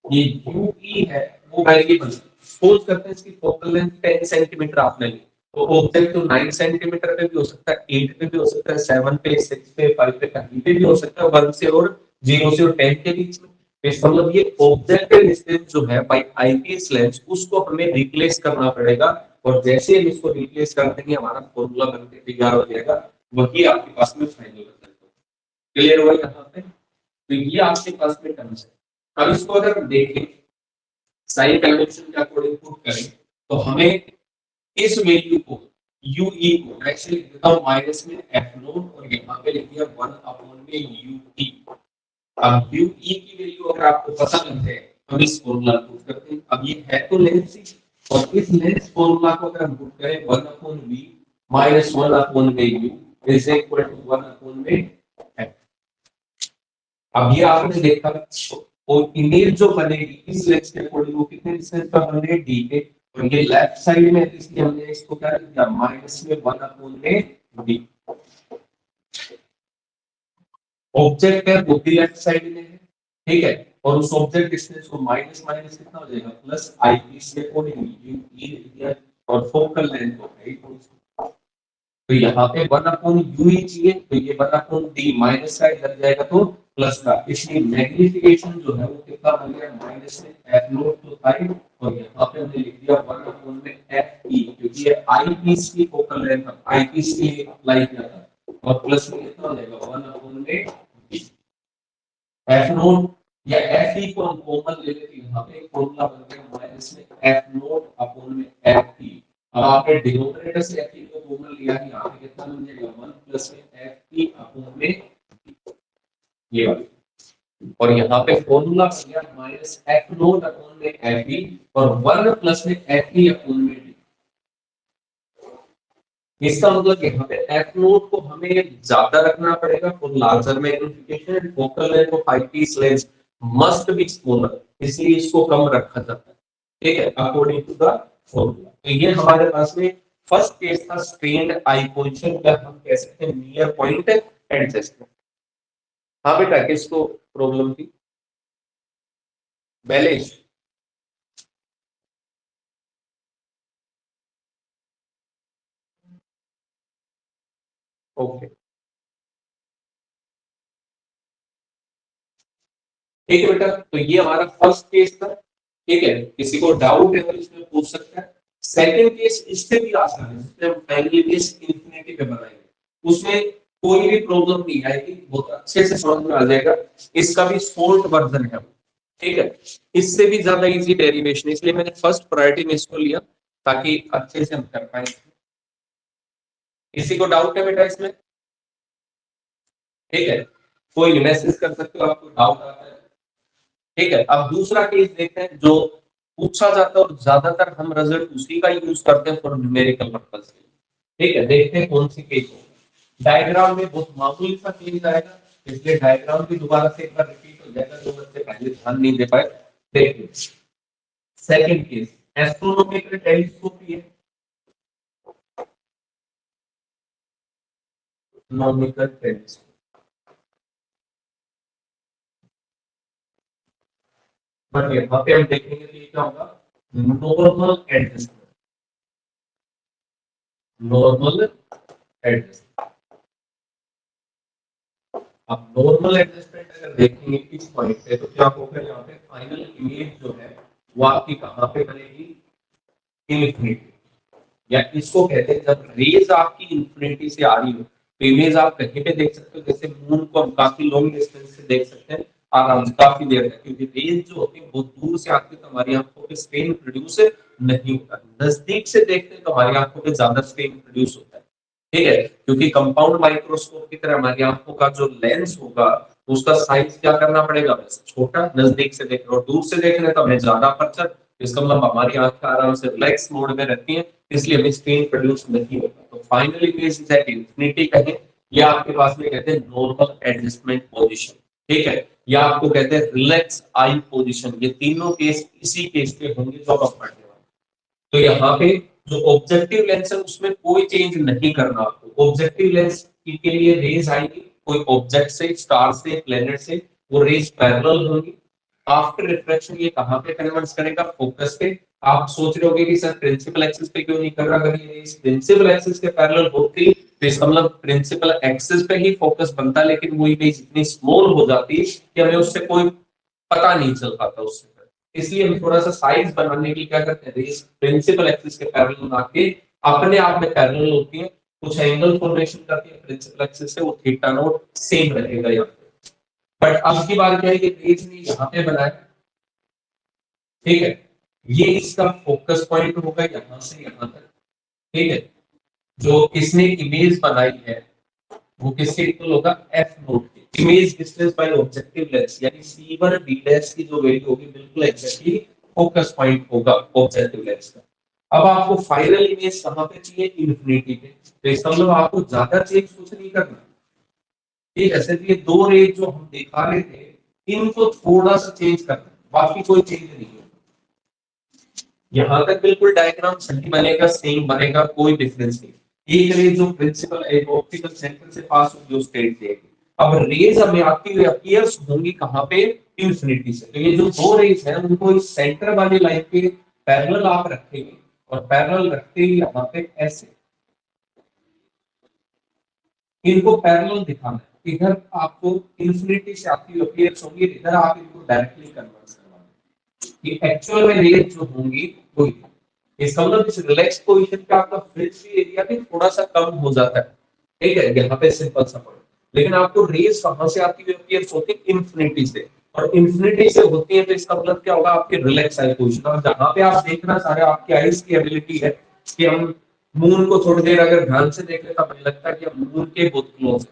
ये यूई है वो वेरिएबल। सपोज करते हैं इसकी फोकल लेंथ 10 सेंटीमीटर आपने ली, तो ऑब्जेक्ट तो 9 सेंटीमीटर पे भी हो सकता है, 8 पे भी हो सकता है, 7 पे, 6 पे, 5 पे, कहीं पे भी हो सकता है, 1 से और 0 से और 10 के बीच में। इसका मतलब ये ऑब्जेक्ट डिस्टेंस जो है बाय आईपीएस लेंस उसको हमें रिप्लेस करना पड़ेगा, और जैसे हम इसको रिप्लेस कर देंगे हमारा फॉर्मूला बनके तैयार हो जाएगा, वही आपके पास में फाइनल रिजल्ट होगा। क्लियर हुआ यहाँ पे? तो ये आपके पास में टर्म्स है। अब इसको अगर हम देखें साइन कन्वेंशन के अकॉर्डिंग पुट करें तो हमें इस वैल्यू को यूई को एक्चुअली लिख देता हूं माइनस में एफ नोट और यहाँ पे लिख दिया 1 अपॉन में यूई। अब यूई की वैल्यू अगर आपको पता लग जाए तो हम इस फॉर्मूला को पुट करते हैं। अब ये है तो लेंथ सी, और इस लेंथ फॉर्मूला को अगर हम पुट करें 1 अपॉन v माइनस 1 अपॉन में u is equal to 1 upon में f। अब ये आपने देखा और इमेज जो बनेगी इस लेंस के अकॉर्डिंग वो कितने डिस्टेंस पर बन रही है d पे, और ये लेफ्ट साइड में इसलिए हमने इसको क्या किया माइनस में 1 अपॉन में v। ऑब्जेक्ट है वो भी लेफ्ट साइड में है, ठीक है, और उस ऑब्जेक्ट डिस्टेंस को माइनस माइनस कितना हो जाएगा प्लस आई से अकॉर्डिंग यू ई और फोकल लेंथ को है। तो यहाँ पे 1 अपॉन यू ही चाहिए, तो ये 1 अपॉन डी माइनस साइड लग जाएगा तो प्लस का, इसलिए मैग्निफिकेशन जो है वो कितना बन गया माइनस में एफ नोट तो था, और यहाँ पे हमने लिख दिया 1 अपॉन में एफ ई, क्योंकि ये आई पीस की फोकल लेंथ आई पीस के लिए अप्लाई किया था, और प्लस में कितना हो जाएगा 1 अपॉन में एफ नोट या एफ ई को हम कॉमन ले लेते हैं, यहाँ पे एक फॉर्मूला बन गया माइनस में एफ नोट अपॉन में एफ ई। अब आपने डिनोमिनेटर से एफ ई को कॉमन लिया है, यहाँ पे कितना बन जाएगा 1 प्लस में एफ ई अपॉन में ये वाला, और यहाँ पे फॉर्मूला बन गया माइनस एफ नोट अपॉन में एफ ई और 1 प्लस में एफ ई अपॉन में डी। इसका मतलब यहाँ पे एफ नोट को हमें ज्यादा रखना पड़ेगा for larger magnification and focal length of eyepiece lens must be smaller, इसलिए इसको कम रखा जाता है, ठीक है, अकॉर्डिंग टू द फॉर्मूला। तो ये हमारे पास में फर्स्ट केस था स्ट्रेन्ड आई पोजीशन का, हम कह सकते हैं नियर पॉइंट एडजस्टमेंट। हाँ बेटा किसको प्रॉब्लम थी बैलेंस? ओके ठीक है बेटा, तो ये हमारा फर्स्ट केस था, ठीक है, किसी को डाउट है तो इसमें पूछ सकता है। सेकंड केस इससे भी आसान है, जिसमें हम फाइनली केस इंफिनिटी पे बनाएंगे, उसमें कोई भी प्रॉब्लम नहीं आएगी, बहुत अच्छे से समझ में आ जाएगा। इसका भी शॉर्ट वर्जन है, ठीक है, इससे भी ज्यादा इजी डेरिवेशन, इसलिए मैंने फर्स्ट प्रायोरिटी में इसको लिया ताकि अच्छे से हम कर पाए। किसी को डाउट है बेटा इसमें? ठीक है, कोई मैसेज कर सकते हो आपको डाउट आता है, ठीक है। अब दूसरा केस देखते हैं जो पूछा जाता है और ज्यादातर हम रिजल्ट उसी का यूज करते हैं फॉर न्यूमेरिकल पर्पस के लिए, ठीक है। देखते हैं कौन सी केस है। डायग्राम में बहुत मामूली सा चेंज आएगा, इसलिए डायग्राम भी दोबारा से एक बार रिपीट हो जाएगा, जो बच्चे पहले ध्यान नहीं दे पाए। देखिए सेकंड केस एस्ट्रोनॉमिकल टेलीस्कोप है, एस्ट्रोनॉमिकल टेलीस्कोप, बट यहाँ पे हम देखेंगे तो ये क्या होगा नॉर्मल एडजस्टमेंट, नॉर्मल एडजस्टमेंट। अब नॉर्मल एडजस्टमेंट अगर देखेंगे इस पॉइंट पे तो क्या होगा, यहाँ पे फाइनल इमेज जो है वो आपकी कहाँ पे बनेगी इनफिनिटी, या इसको कहते हैं जब रेज आपकी इनफिनिटी से आ रही हो तो इमेज आप कहीं पे देख सकते हो, जैसे मून को हम काफी लॉन्ग डिस्टेंस से देख सकते हैं आराम से काफी देर तक, क्योंकि रेज जो होती है बहुत दूर से आती है तो हमारी आंखों पे स्ट्रेन प्रोड्यूस नहीं होता, नजदीक से देखते हैं तो हमारी आंखों पे ज्यादा स्ट्रेन प्रोड्यूस होता है, ठीक है, क्योंकि कंपाउंड माइक्रोस्कोप की तरह हमारी आंखों का जो लेंस होगा उसका साइज क्या करना पड़ेगा, बस छोटा, नजदीक से देख रहे हो, दूर से देख रहे हैं तो हमें ज्यादा अपर्चर, इसका मतलब हमारी आंखें आराम से रिलैक्स मोड में रहती हैं, इसलिए हमें स्क्रीन प्रोड्यूस नहीं होता। तो finally case is at infinity कहें, या आपके पास में कहते हैं नॉर्मल एडजस्टमेंट पोजीशन, ठीक है, या आपको कहते हैं रिलैक्स आई पोजीशन, ये तीनों केस इसी केस पे होंगे जो आप पढ़ने वाले। तो यहाँ पे जो ऑब्जेक्टिव लेंस है उसमें कोई चेंज नहीं करना आपको। ऑब्जेक्टिव लेंस के लिए रेज आएगी कोई ऑब्जेक्ट से, स्टार से, प्लेनेट से, वो रेज पैरेलल होंगी। आफ्टर रिफ्रैक्शन ये कहां पे कन्वर्ट करेगा? फोकस पे। आप सोच रहे होगे कि सर प्रिंसिपल एक्सिस पे क्यों नहीं कर रहा? अगर ये प्रिंसिपल एक्सिस के पैरेलल होती तो इसका मतलब प्रिंसिपल एक्सिस पे ही फोकस बनता, लेकिन वो इमेज इतनी स्मॉल हो जाती कि हमें उससे कोई पता नहीं चल पाता उससे। इसलिए हम थोड़ा सा साइज बनाने के लिए क्या करते हैं, रेस प्रिंसिपल एक्सिस के पैरेलल बना के अपने आप में पैरेलल होती है, कुछ एंगल फॉर्मेशन करती है प्रिंसिपल एक्सिस से, वो थीटा नोट सेम रहेगा यहाँ पे। बट अब की बात क्या है कि रेस ने यहाँ पे बनाया, ठीक है, ये इसका फोकस पॉइंट होगा यहाँ से यहाँ तक, ठीक है। जो इसने इमेज बनाई है वो किसके इक्वल होगा? एफ नोट के। Image distance by objective lens यानी c1 b डैश की जो वैल्यू होगी बिल्कुल एग्जैक्टली फोकस पॉइंट होगा ऑब्जेक्टिव लेंस का। अब आपको फाइनल इमेज कहां पे चाहिए? इंफिनिटी पे। तो इसका मतलब आपको ज्यादा चेंज कुछ नहीं करना, ठीक है। सिर्फ ये दो रेज जो हम दिखा रहे थे इनको थोड़ा सा चेंज करना, बाकी कोई चेंज नहीं है। यहां तक बिल्कुल डायग्राम सही बनेगा, सेम बनेगा, कोई डिफरेंस नहीं। एक रेज जो प्रिंसिपल एक ऑप्टिकल सेंटर से पास होगी वो स्ट्रेट जाएगी। अब रेज हमें आती हुई अपीयर्स होंगी कहां पे? इंफिनिटी से। तो ये जो दो रेज है उनको इस सेंटर वाली लाइन पे पैरेलल आप रखेंगे और पैरेलल रखते ही यहाँ पे ऐसे इनको पैरेलल दिखाना है। इधर आपको इंफिनिटी से आती हुई अपीयर्स होंगी, इधर आप इनको डायरेक्टली कन्वर्ट करवाएंगे। ये एक्चुअल में रेज जो होंगी वो इसका मतलब इस रिलैक्स पोजीशन पे आपका फ्रिंज एरिया भी थोड़ा सा कम हो जाता है, ठीक है। यहाँ पे सिंपल सा पॉइंट। लेकिन आपको रेज कहां से आती हुई अपीयर्स होती है? इंफिनिटी से। और इंफिनिटी से होती है तो इसका मतलब क्या होगा? आपके रिलैक्स आई पोजीशन। और जहां पे आप देखना चाह रहे हो, आपकी आईज की एबिलिटी है कि हम मून को थोड़ी देर अगर ध्यान से देखें तो हमें लगता है कि हम मून के बहुत क्लोज है,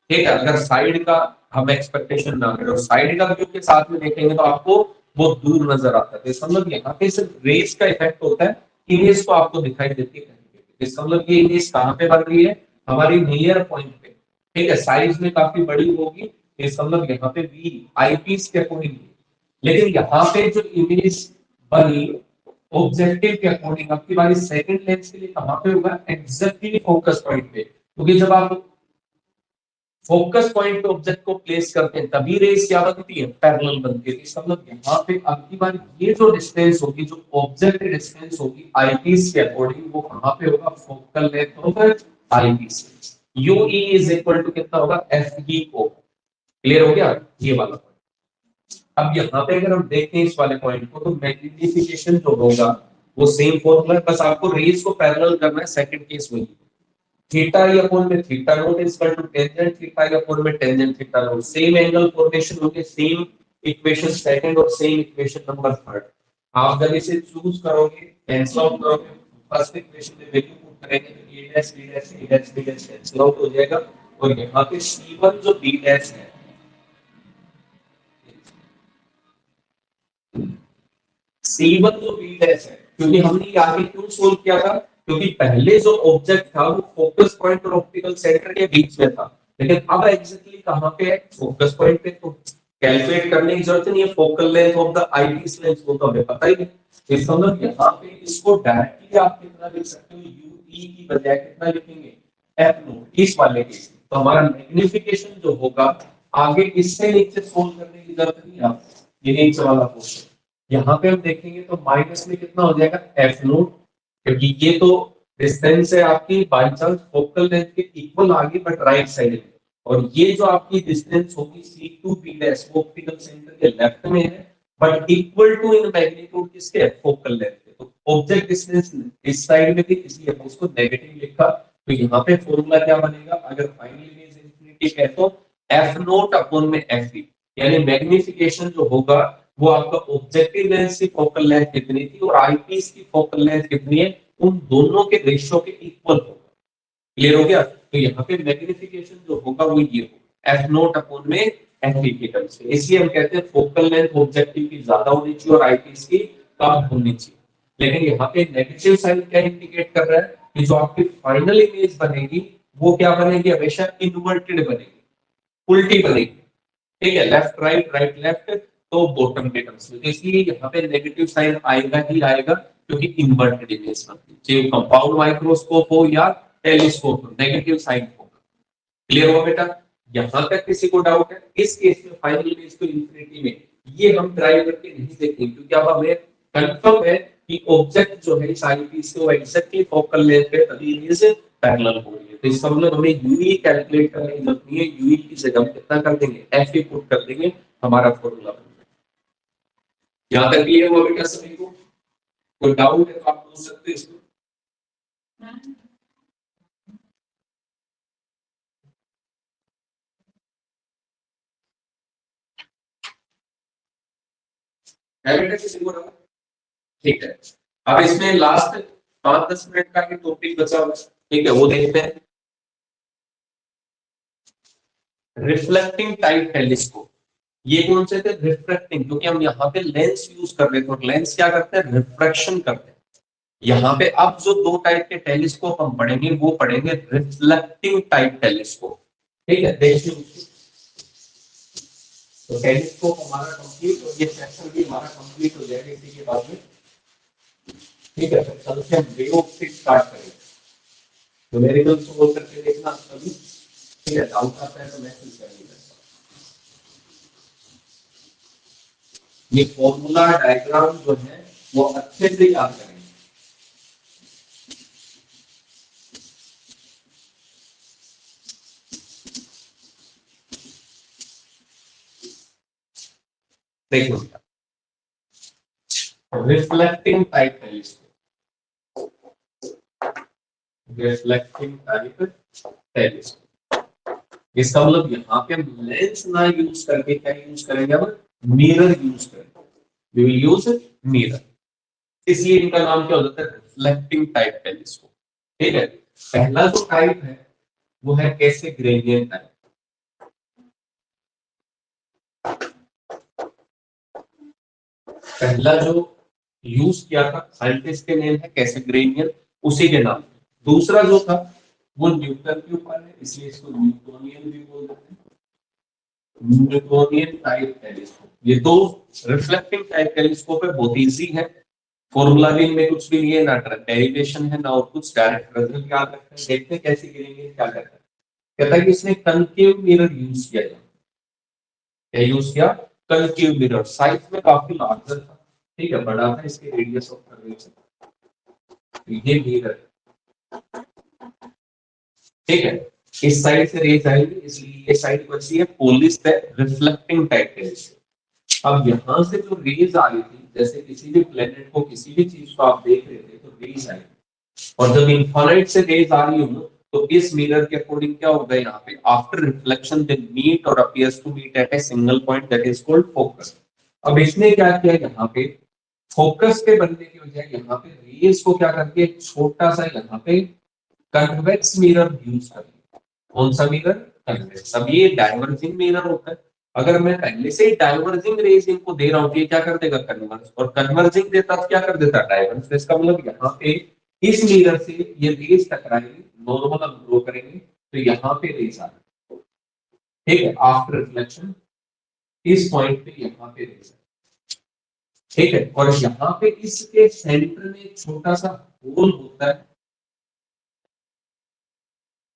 ठीक है। अगर साइड का हम एक्सपेक्टेशन ना करें और साइड का व्यू के साथ में देखेंगे तो आपको बहुत दूर नजर आता है। तो इसका मतलब यहाँ पे सिर्फ रेस का इफेक्ट होता है, इमेज तो आपको दिखाई देती है। इसका मतलब ये इमेज कहाँ पे बन रही है? हमारी नियर पॉइंट पे, ठीक है। साइज में काफी बड़ी होगी, इसका मतलब यहाँ पे वी आईपीस के अकॉर्डिंग। लेकिन यहाँ पे जो इमेज बनी ऑब्जेक्टिव के अकॉर्डिंग, आपकी बारी सेकंड लेंस के लिए कहाँ पे होगा? एग्जैक्टली फोकस पॉइंट पे। क्योंकि जब आप फोकस पॉइंट पे ऑब्जेक्ट को प्लेस करते हैं तभी रेस क्या बनती है? पैरेलल बनती है। इसका मतलब यहाँ पे अब की बार ये जो डिस्टेंस होगी, जो ऑब्जेक्ट डिस्टेंस होगी आईपीस के अकॉर्डिंग, वो कहाँ पे होगा? फोकल लेंथ होगा eyepiece. U e is equal to कितना होगा? एफ ई ओ। क्लियर हो गया ये वाला पॉइंट? अब यहाँ पे अगर हम देखते हैं इस वाले पॉइंट को, तो मैग्नीफिकेशन जो होगा वो सेम फॉर्मूला, बस आपको रेस को पैरेलल करना है। सेकंड केस वही, थीटा ई अपॉन में theta naught is equal to tangent theta E upon में tangent theta naught. Same angle formation होंगे, सेम इक्वेशन सेकंड और सेम इक्वेशन नंबर थर्ड। आप जब इसे चूज करोगे, कैंसिल आउट करोगे, फर्स्ट इक्वेशन में वैल्यू पुट करेंगे तो A dash B dash A dash B dash cancel out हो जाएगा। और यहाँ पे c1 जो b डैश है, c1 जो b डैश है, क्योंकि हमने ये आगे क्यों सोल्व किया था? क्योंकि पहले जो ऑब्जेक्ट था वो फोकस पॉइंट और ऑप्टिकल सेंटर के बीच में था, लेकिन अब एग्जैक्टली कहां पे है? फोकस पॉइंट पे। तो कैलकुलेट करने की जरूरत नहीं है focal length of the eyepiece lens, वो तो हमें पता ही है। इसका मतलब यहाँ पे इसको डायरेक्टली आप कितना लिख सकते हो? यूई की बजाय कितना लिखेंगे? एफ नोट इस वाले केस में। तो हमारा मैग्निफिकेशन जो होगा आगे इससे नीचे सोल्व करने की जरूरत नहीं है आपको। ये नीचे वाला पोर्शन यहाँ पे हम देखेंगे तो माइनस में कितना हो जाएगा? एफ नोट, क्योंकि ये तो डिस्टेंस है आपकी बाई चांस फोकल लेंथ के इक्वल आ गई बट राइट साइड में। और ये जो आपकी डिस्टेंस होगी C2 B डैश वो ऑप्टिकल सेंटर के लेफ्ट में है, but equal to in magnitude किसके? फोकल लेंथ के। तो ऑब्जेक्ट डिस्टेंस इस साइड में थी इसलिए हमने इसको नेगेटिव लिखा। तो यहाँ पे फॉर्मूला क्या बनेगा? अगर फाइनल इमेज इंफिनिटी है तो एफ नोट अपॉन में एफ ई, यानी मैग्निफिकेशन जो होगा वो आपका ऑब्जेक्टिव लेंस की फोकल लेंथ कितनी थी और आईपीस की फोकल लेंथ कितनी है, उन दोनों के रेशियो के इक्वल होगा। क्लियर हो गया? तो यहाँ पे मैग्निफिकेशन जो होगा वो ये होगा एफ नोट अपॉन में एफ ई के टर्म्स में। इसलिए हम कहते हैं फोकल लेंथ ऑब्जेक्टिव की ज्यादा होनी चाहिए और आईपीस की कम होनी चाहिए। लेकिन यहाँ पे नेगेटिव साइन क्या इंडिकेट कर रहा है? कि जो आपकी फाइनल इमेज बनेगी वो क्या बनेगी? हमेशा इन्वर्टेड बनेगी, उल्टी बनेगी, ठीक है। लेफ्ट राइट राइट लेफ्ट, तो बॉटम के टर्म्स में। तो इसलिए यहाँ पे नेगेटिव साइन आएगा ही आएगा। क्योंकि इन्वर्टेड इमेज बनती है, चाहे कंपाउंड माइक्रोस्कोप हो या टेलीस्कोप हो, नेगेटिव साइन होगा। क्लियर हो बेटा? यहां तक किसी को डाउट है? इस केस में फाइनल इमेज टू इंफिनिटी में ये हम ट्राई करके नहीं देखेंगे, क्योंकि अब हमें कंफर्म है कि ऑब्जेक्ट जो है इस आईपीस से वो एग्जैक्टली फोकल लेंथ पे तभी इमेज पैरेलल हो रही है। तो इसका मतलब हमें यूई कैलकुलेट करने की जरूरत नहीं है, यूई की जगह हम कितना कर देंगे, एफ ही पुट कर देंगे, हमारा फॉर्मूला बन जाएगा। यहां तक क्लियर हुआ बेटा सभी को? कोई डाउट है तो आप पूछ सकते हैं इसमें। है बेटा किसी को डाउट? ठीक है, अब इसमें लास्ट 5-10 मिनट का ही टॉपिक बचा हुआ है, ठीक है, वो देखते हैं। रिफ्लेक्टिंग टाइप टेलीस्कोप, ये कौन से थे? रिफ्लेक्टिंग, क्योंकि हम यहाँ पे लेंस यूज कर रहे थे और लेंस क्या करते हैं? रिफ्रैक्शन करते हैं। यहाँ पे अब जो दो टाइप के टेलीस्कोप हम पढ़ेंगे वो पढ़ेंगे रिफ्लेक्टिंग टाइप टेलीस्कोप, ठीक है। देखिए तो टेलीस्कोप हमारा कंप्लीट और ये सेक्शन भी हमारा कंप्लीट हो जाएगा इसी के बाद में, ठीक है। तो कल से हम वे ऑप्टिक्स स्टार्ट करेंगे, तो मेरे को सोल्व करके देखना सभी, ठीक है। डाउट आता है तो मैसेज कर दीजिए। ये फॉर्मूला डायग्राम जो है वो अच्छे से याद करेंगे। देखो reflecting type telescope, reflecting type telescope, इसका मतलब यहाँ पे हम लेंस ना यूज करके क्या यूज करेंगे? अब मिरर यूज करेंगे, वी विल यूज मिरर, इसलिए इनका नाम क्या हो जाता है? रिफ्लेक्टिंग टाइप टेलीस्कोप, ठीक है। पहला जो टाइप है वो है कैसे ग्रेडियंट टाइप। पहला जो यूज किया था साइंटिस्ट के नेम है कैसे ग्रेडियंट, उसी के नाम। दूसरा जो था वो न्यूटन के ऊपर है, इसलिए इसको न्यूटोनियन भी बोल देते हैं, न्यूटोनियन टाइप टेलीस्कोप। ये दो रिफ्लेक्टिंग टाइप टेलीस्कोप है, बहुत इजी है, फॉर्मूला भी इनमें कुछ भी नहीं है, ना डेरिवेशन है ना और कुछ, डायरेक्ट रिजल्ट याद रखते हैं। देखते हैं कैसे गिरेंगे, क्या करता है। कहता है कि इसने कनकेव मिरर यूज किया, क्या यूज किया? कनकेव मिरर, साइज में काफी लार्जर था, ठीक है, बड़ा था, इसके रेडियस ऑफ कर्वेचर, ये मिरर, ठीक है। इस साइड से रेज आएगी, इसलिए ये साइड बची है पॉलिश्ड है, रिफ्लेक्टिंग टाइप है। अब यहां से जो रेज आ रही थी, जैसे किसी भी प्लेनेट को किसी भी चीज को आप देख रहे थे तो रेज आई, और जब इन्फिनिट से रेज आ रही हो तो इस मिरर के अकॉर्डिंग क्या होगा? यहाँ पे आफ्टर रिफ्लेक्शन दे मीट और appears to meet at a single point that is called focus. अब इसने क्या किया यहाँ पे? फोकस के बनने की बजाय यहाँ पे रेज को क्या करके एक छोटा सा यहाँ पे कन्वेक्स मिरर यूज कर लिया। कौन सा मिरर? कन्वेक्स। अब ये डाइवर्जिंग मिरर होता है, अगर मैं पहले से ही डाइवर्जिंग रेज इनको दे रहा हूँ तो ये क्या कर देगा? कन्वर्स, और कन्वर्जिंग देता तो क्या कर देता? डाइवर्स। इसका मतलब यहाँ पे इस मिरर से ये रेज टकराएंगे, नॉर्मल हम ड्रॉ करेंगे तो यहाँ पे रेज आ रहा है, ठीक है, आफ्टर रिफ्लेक्शन इस पॉइंट पे यहाँ पे रेज है, ठीक है। और यहाँ पे इसके सेंटर में एक छोटा सा होल होता है,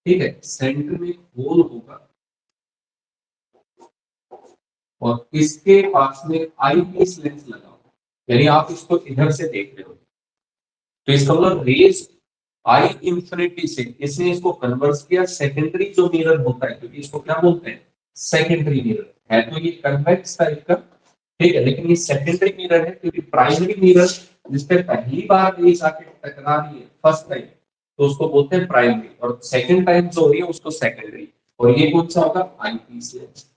ठीक है, सेंटर में एक होल होगा और इसके पास में आई पीस लेंस लगा हुआ, यानी आप इसको इधर से देख रहे हो तो इसका मतलब रेज आई इंफिनिटी से इसने इसको कन्वर्ट किया सेकेंडरी जो मिरर होता है, क्योंकि इसको क्या बोलते हैं? सेकेंडरी मिरर है, तो ये कन्वेक्स टाइप का, ठीक है, लेकिन ये सेकेंडरी मिरर है, क्योंकि प्राइमरी मिरर जिसपे पहली बार रेज आके टकरा रही है फर्स्ट टाइम, तो उसको बोलते हैं प्राइमरी, और सेकंड टाइम जो हो रही है उसको सेकेंडरी, और ये कौन सा होगा? आई पीस लेंस,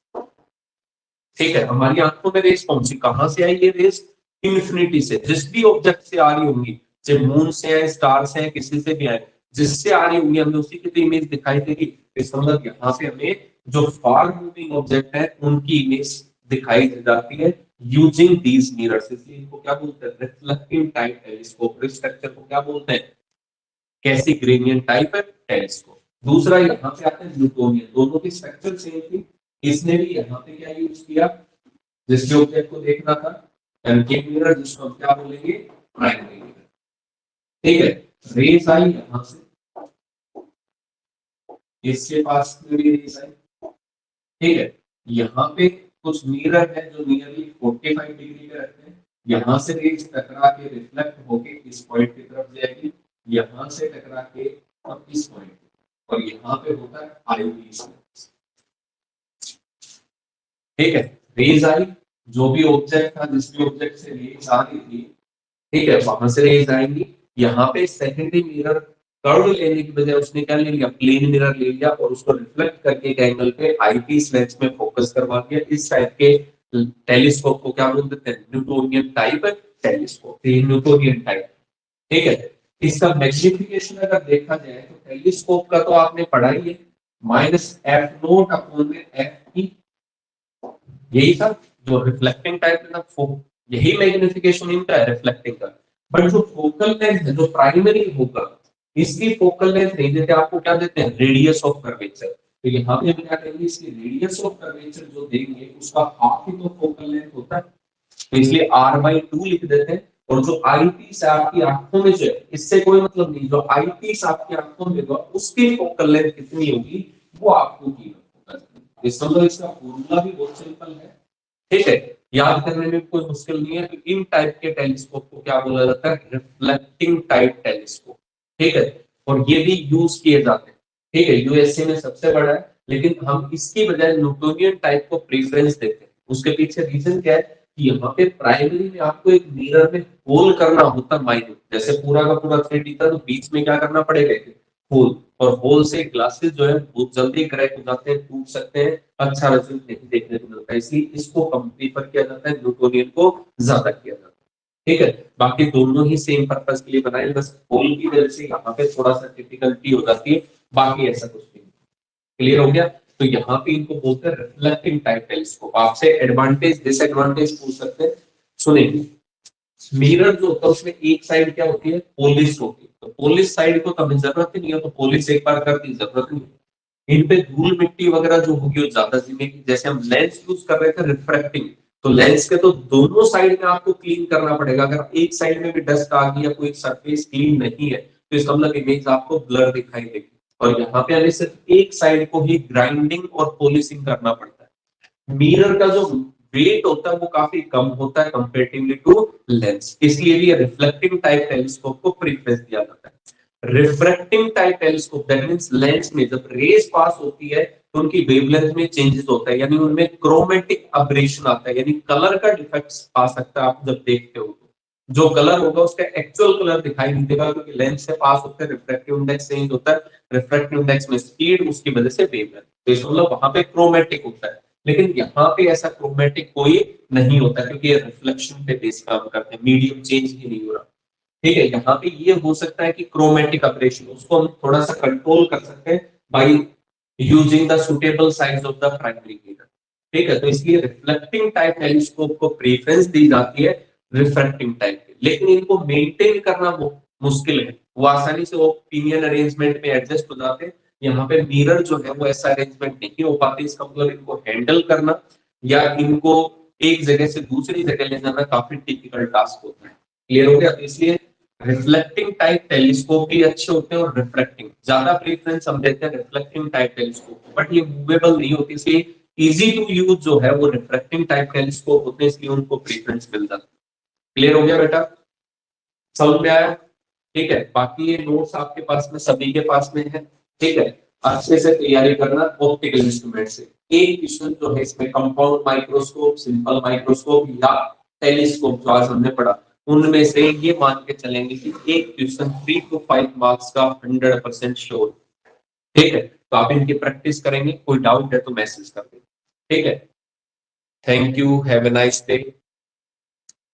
ठीक है। हमारी आंखों में रेस कौन सी, कहां से आई? ये रेस इन्फिनिटी से, जिस भी ऑब्जेक्ट से आ रही होंगी, चाहे मून से आए, स्टार से आए, किसी से भी आए, जिससे आ रही होंगी हमें उसी की तो इमेज दिखाई देगी। इसका मतलब यहाँ पे हमें जो फार मूविंग ऑब्जेक्ट है उनकी इमेज दिखाई जाती है यूजिंग दीज मिरर्स, इसलिए इनको क्या बोलते हैं? Reflecting type telescope. इस स्ट्रक्चर को क्या बोलते हैं? कैसी ग्रेडियंट टाइप है टेलीस्कोप। दूसरा यहाँ पे आता है न्यूटोनियन, दोनों की स्ट्रक्चर सेम थी, इसने भी यहाँ पे क्या यूज किया? जिस ऑब्जेक्ट को देखना था कनकेव मिरर, जिसको हम क्या बोलेंगे? प्राइमरी मिरर, ठीक है, रेज आई यहां से, इसके पास में भी रेज आई, ठीक है, यहाँ पे कुछ मिरर है जो नियरली 45 डिग्री पे रखते हैं, यहाँ से रेज टकरा के रिफ्लेक्ट होके इस पॉइंट की तरफ जाएगी, यहाँ से टकरा के और इस पॉइंट, और यहाँ पे होता है आई पीस, ठीक है। रेज आई, जो भी ऑब्जेक्ट था, जिस भी ऑब्जेक्ट से रेज आ रही थी, ठीक है, वहां से रेज आएंगी, यहाँ पे सेकेंडरी मिरर कर्व लेने की बजाय उसने क्या ले लिया, प्लेन मिरर ले लिया और उसको रिफ्लेक्ट करके एक एंगल पे आईपीस लेंस में फोकस करवा दिया। इस टाइप के टेलीस्कोप को क्या बोल देते हैं, Newtonian type telescope, Newtonian type, ठीक है। इसका मैग्निफिकेशन अगर देखा जाए तो टेलीस्कोप का तो आपने पढ़ा ही है, -f0/f, यही था जो रिफ्लेक्टिंग टाइप का, यही मैग्निफिकेशन इनका है रिफ्लेक्टिंग का। बट जो फोकल लेंथ है, जो प्राइमरी होगा, इसकी फोकल लेंथ नहीं देते, आपको क्या देते हैं, रेडियस ऑफ कर्वेचर। तो यहाँ पे हम क्या करेंगे, इसकी रेडियस ऑफ कर्वेचर जो देंगे उसका हाफ ही तो फोकल लेंथ होता है, तो इसलिए r/2 लिख देते हैं। और जो आई पीस आपकी आंखों में जो है, इससे कोई मतलब नहीं, जो आई पीस आपकी आंखों में होगा उसकी फोकल लेंथ कितनी होगी वो आपको कीमत होगा। इसका मतलब इसका फॉर्मूला भी बहुत सिंपल है, ठीक है, याद करने में कोई मुश्किल नहीं है। तो इन टाइप के टेलीस्कोप को क्या बोला जाता है, रिफ्लेक्टिंग टाइप टेलीस्कोप, ठीक है। और ये भी यूज किए जाते हैं, ठीक है, यूएसए में सबसे बड़ा है, लेकिन हम इसकी बजाय न्यूटोनियन टाइप को प्रेफरेंस देते हैं। उसके पीछे रीजन क्या है कि यहाँ पे प्राइमरी में आपको एक मिरर में होल करना होता है माइन्यूट, जैसे पूरा का पूरा 3D था तो बीच में क्या करना पड़ेगा, होल, और होल से ग्लासेस जो है बहुत जल्दी क्रैक हो जाते हैं, टूट सकते हैं, अच्छा रिजल्ट नहीं देखने को मिलता है, इसलिए इसको कम प्रीफर किया जाता है, न्यूटोनियन को ज्यादा किया जाता है, ठीक है। बाकी दोनों ही सेम पर्पस के लिए बनाए, बस होल की वजह से यहाँ पे थोड़ा सा डिफिकल्टी हो जाती है, बाकी ऐसा कुछ नहीं। क्लियर हो गया। तो यहाँ पे इनको बोलते हैं रिफ्लेक्टिंग टाइप टेलीस्कोप। आपसे एडवांटेज डिसएडवांटेज पूछ सकते हैं, सुनिए। मिरर जो होता है उसमें एक साइड क्या होती है, पॉलिश होती है, तो पॉलिश साइड को कभी जरूरत ही नहीं है, तो पॉलिश एक बार कर दी, जरूरत नहीं है। इन पे धूल मिट्टी वगैरह जो होगी वो ज्यादा जिम्मेगी। जैसे हम लेंस यूज कर रहे थे रिफ्रैक्टिंग, तो लेंस के तो दोनों साइड में आपको क्लीन करना पड़ेगा। अगर एक साइड में भी डस्ट आ गई या कोई सरफेस क्लीन नहीं है तो इसका मतलब इमेज आपको ब्लर दिखाई देगी। और यहाँ पे हमें सिर्फ एक साइड को ही ग्राइंडिंग और पॉलिशिंग करना पड़ता है। मिरर का जो वेट होता है वो काफी कम होता है कंपेरेटिवली टू लेंस, इसलिए भी रिफ्लेक्टिंग टाइप टेलीस्कोप को प्रीफरेंस दिया जाता है। Refracting type telescope that means lens में जब रेज पास होती है तो उनकी वेवलेंथ में चेंजेस होता है, यानी उनमें क्रोमेटिक अब्रेशन आता है, यानी कलर का डिफेक्ट आ सकता है। आप जब देखते हो तो जो कलर होगा उसका एक्चुअल कलर दिखाई नहीं देगा, क्योंकि लेंस से पास होते हैं, रिफ्रैक्टिव इंडेक्स चेंज होता है, रिफ्रैक्टिव इंडेक्स में स्पीड, उसकी वजह से वेवलेंथ, तो इसका मतलब वहां पे क्रोमेटिक होता है। लेकिन यहाँ पे ऐसा क्रोमेटिक कोई नहीं होता, क्योंकि ये रिफ्लेक्शन पे बेस काम करते हैं, मीडियम चेंज ही नहीं हो रहा, ठीक है। यहाँ पे ये हो सकता है कि क्रोमेटिक ऑपरेशन, उसको हम थोड़ा सा कंट्रोल कर सकते हैं by using the suitable size of the primary mirror, ठीक है। तो इसलिए रिफ्लेक्टिंग टाइप टेलीस्कोप को प्रेफरेंस दी जाती है रिफ्रैक्टिंग टाइप के, लेकिन इनको मेंटेन करना मुश्किल है, वो आसानी से वो पिनियन अरेंजमेंट में एडजस्ट हो जाते हैं। यहाँ पे मिरर जो है वो ऐसा अरेंजमेंट नहीं हो पाती, इसका मतलब इनको हैंडल करना या इनको एक जगह से दूसरी जगह ले जाना काफी डिफिकल्ट टास्क होता है। क्लियर हो गया। तो इसलिए रिफ्लेक्टिंग टाइप टेलीस्कोप भी अच्छे होते हैं और रिफ्रैक्टिंग, ज्यादा प्रेफरेंस हम देते हैं रिफ्लेक्टिंग टाइप टेलीस्कोप, बट ये मूवेबल नहीं होती, इसलिए इजी टू यूज जो है वो रिफ्रैक्टिंग टाइप टेलीस्कोप होते हैं, इसलिए उनको प्रेफरेंस मिल जाता है। क्लियर हो गया बेटा, समझ में आया, ठीक है। बाकी ये नोट्स आपके पास में सभी के पास में है, ठीक है। अच्छे से तैयारी करना ऑप्टिकल इंस्ट्रूमेंट से। एक क्वेश्चन जो है इसमें कंपाउंड माइक्रोस्कोप, सिंपल माइक्रोस्कोप या टेलीस्कोप जो आज हमने पढ़ा, उनमें से ये मान के चलेंगे कि एक क्वेश्चन 3 to 5 मार्क्स का 100% श्योर, ठीक है। तो आप इनकी प्रैक्टिस करेंगे, कोई डाउट है तो मैसेज कर दें, ठीक है। Thank you, have a nice day.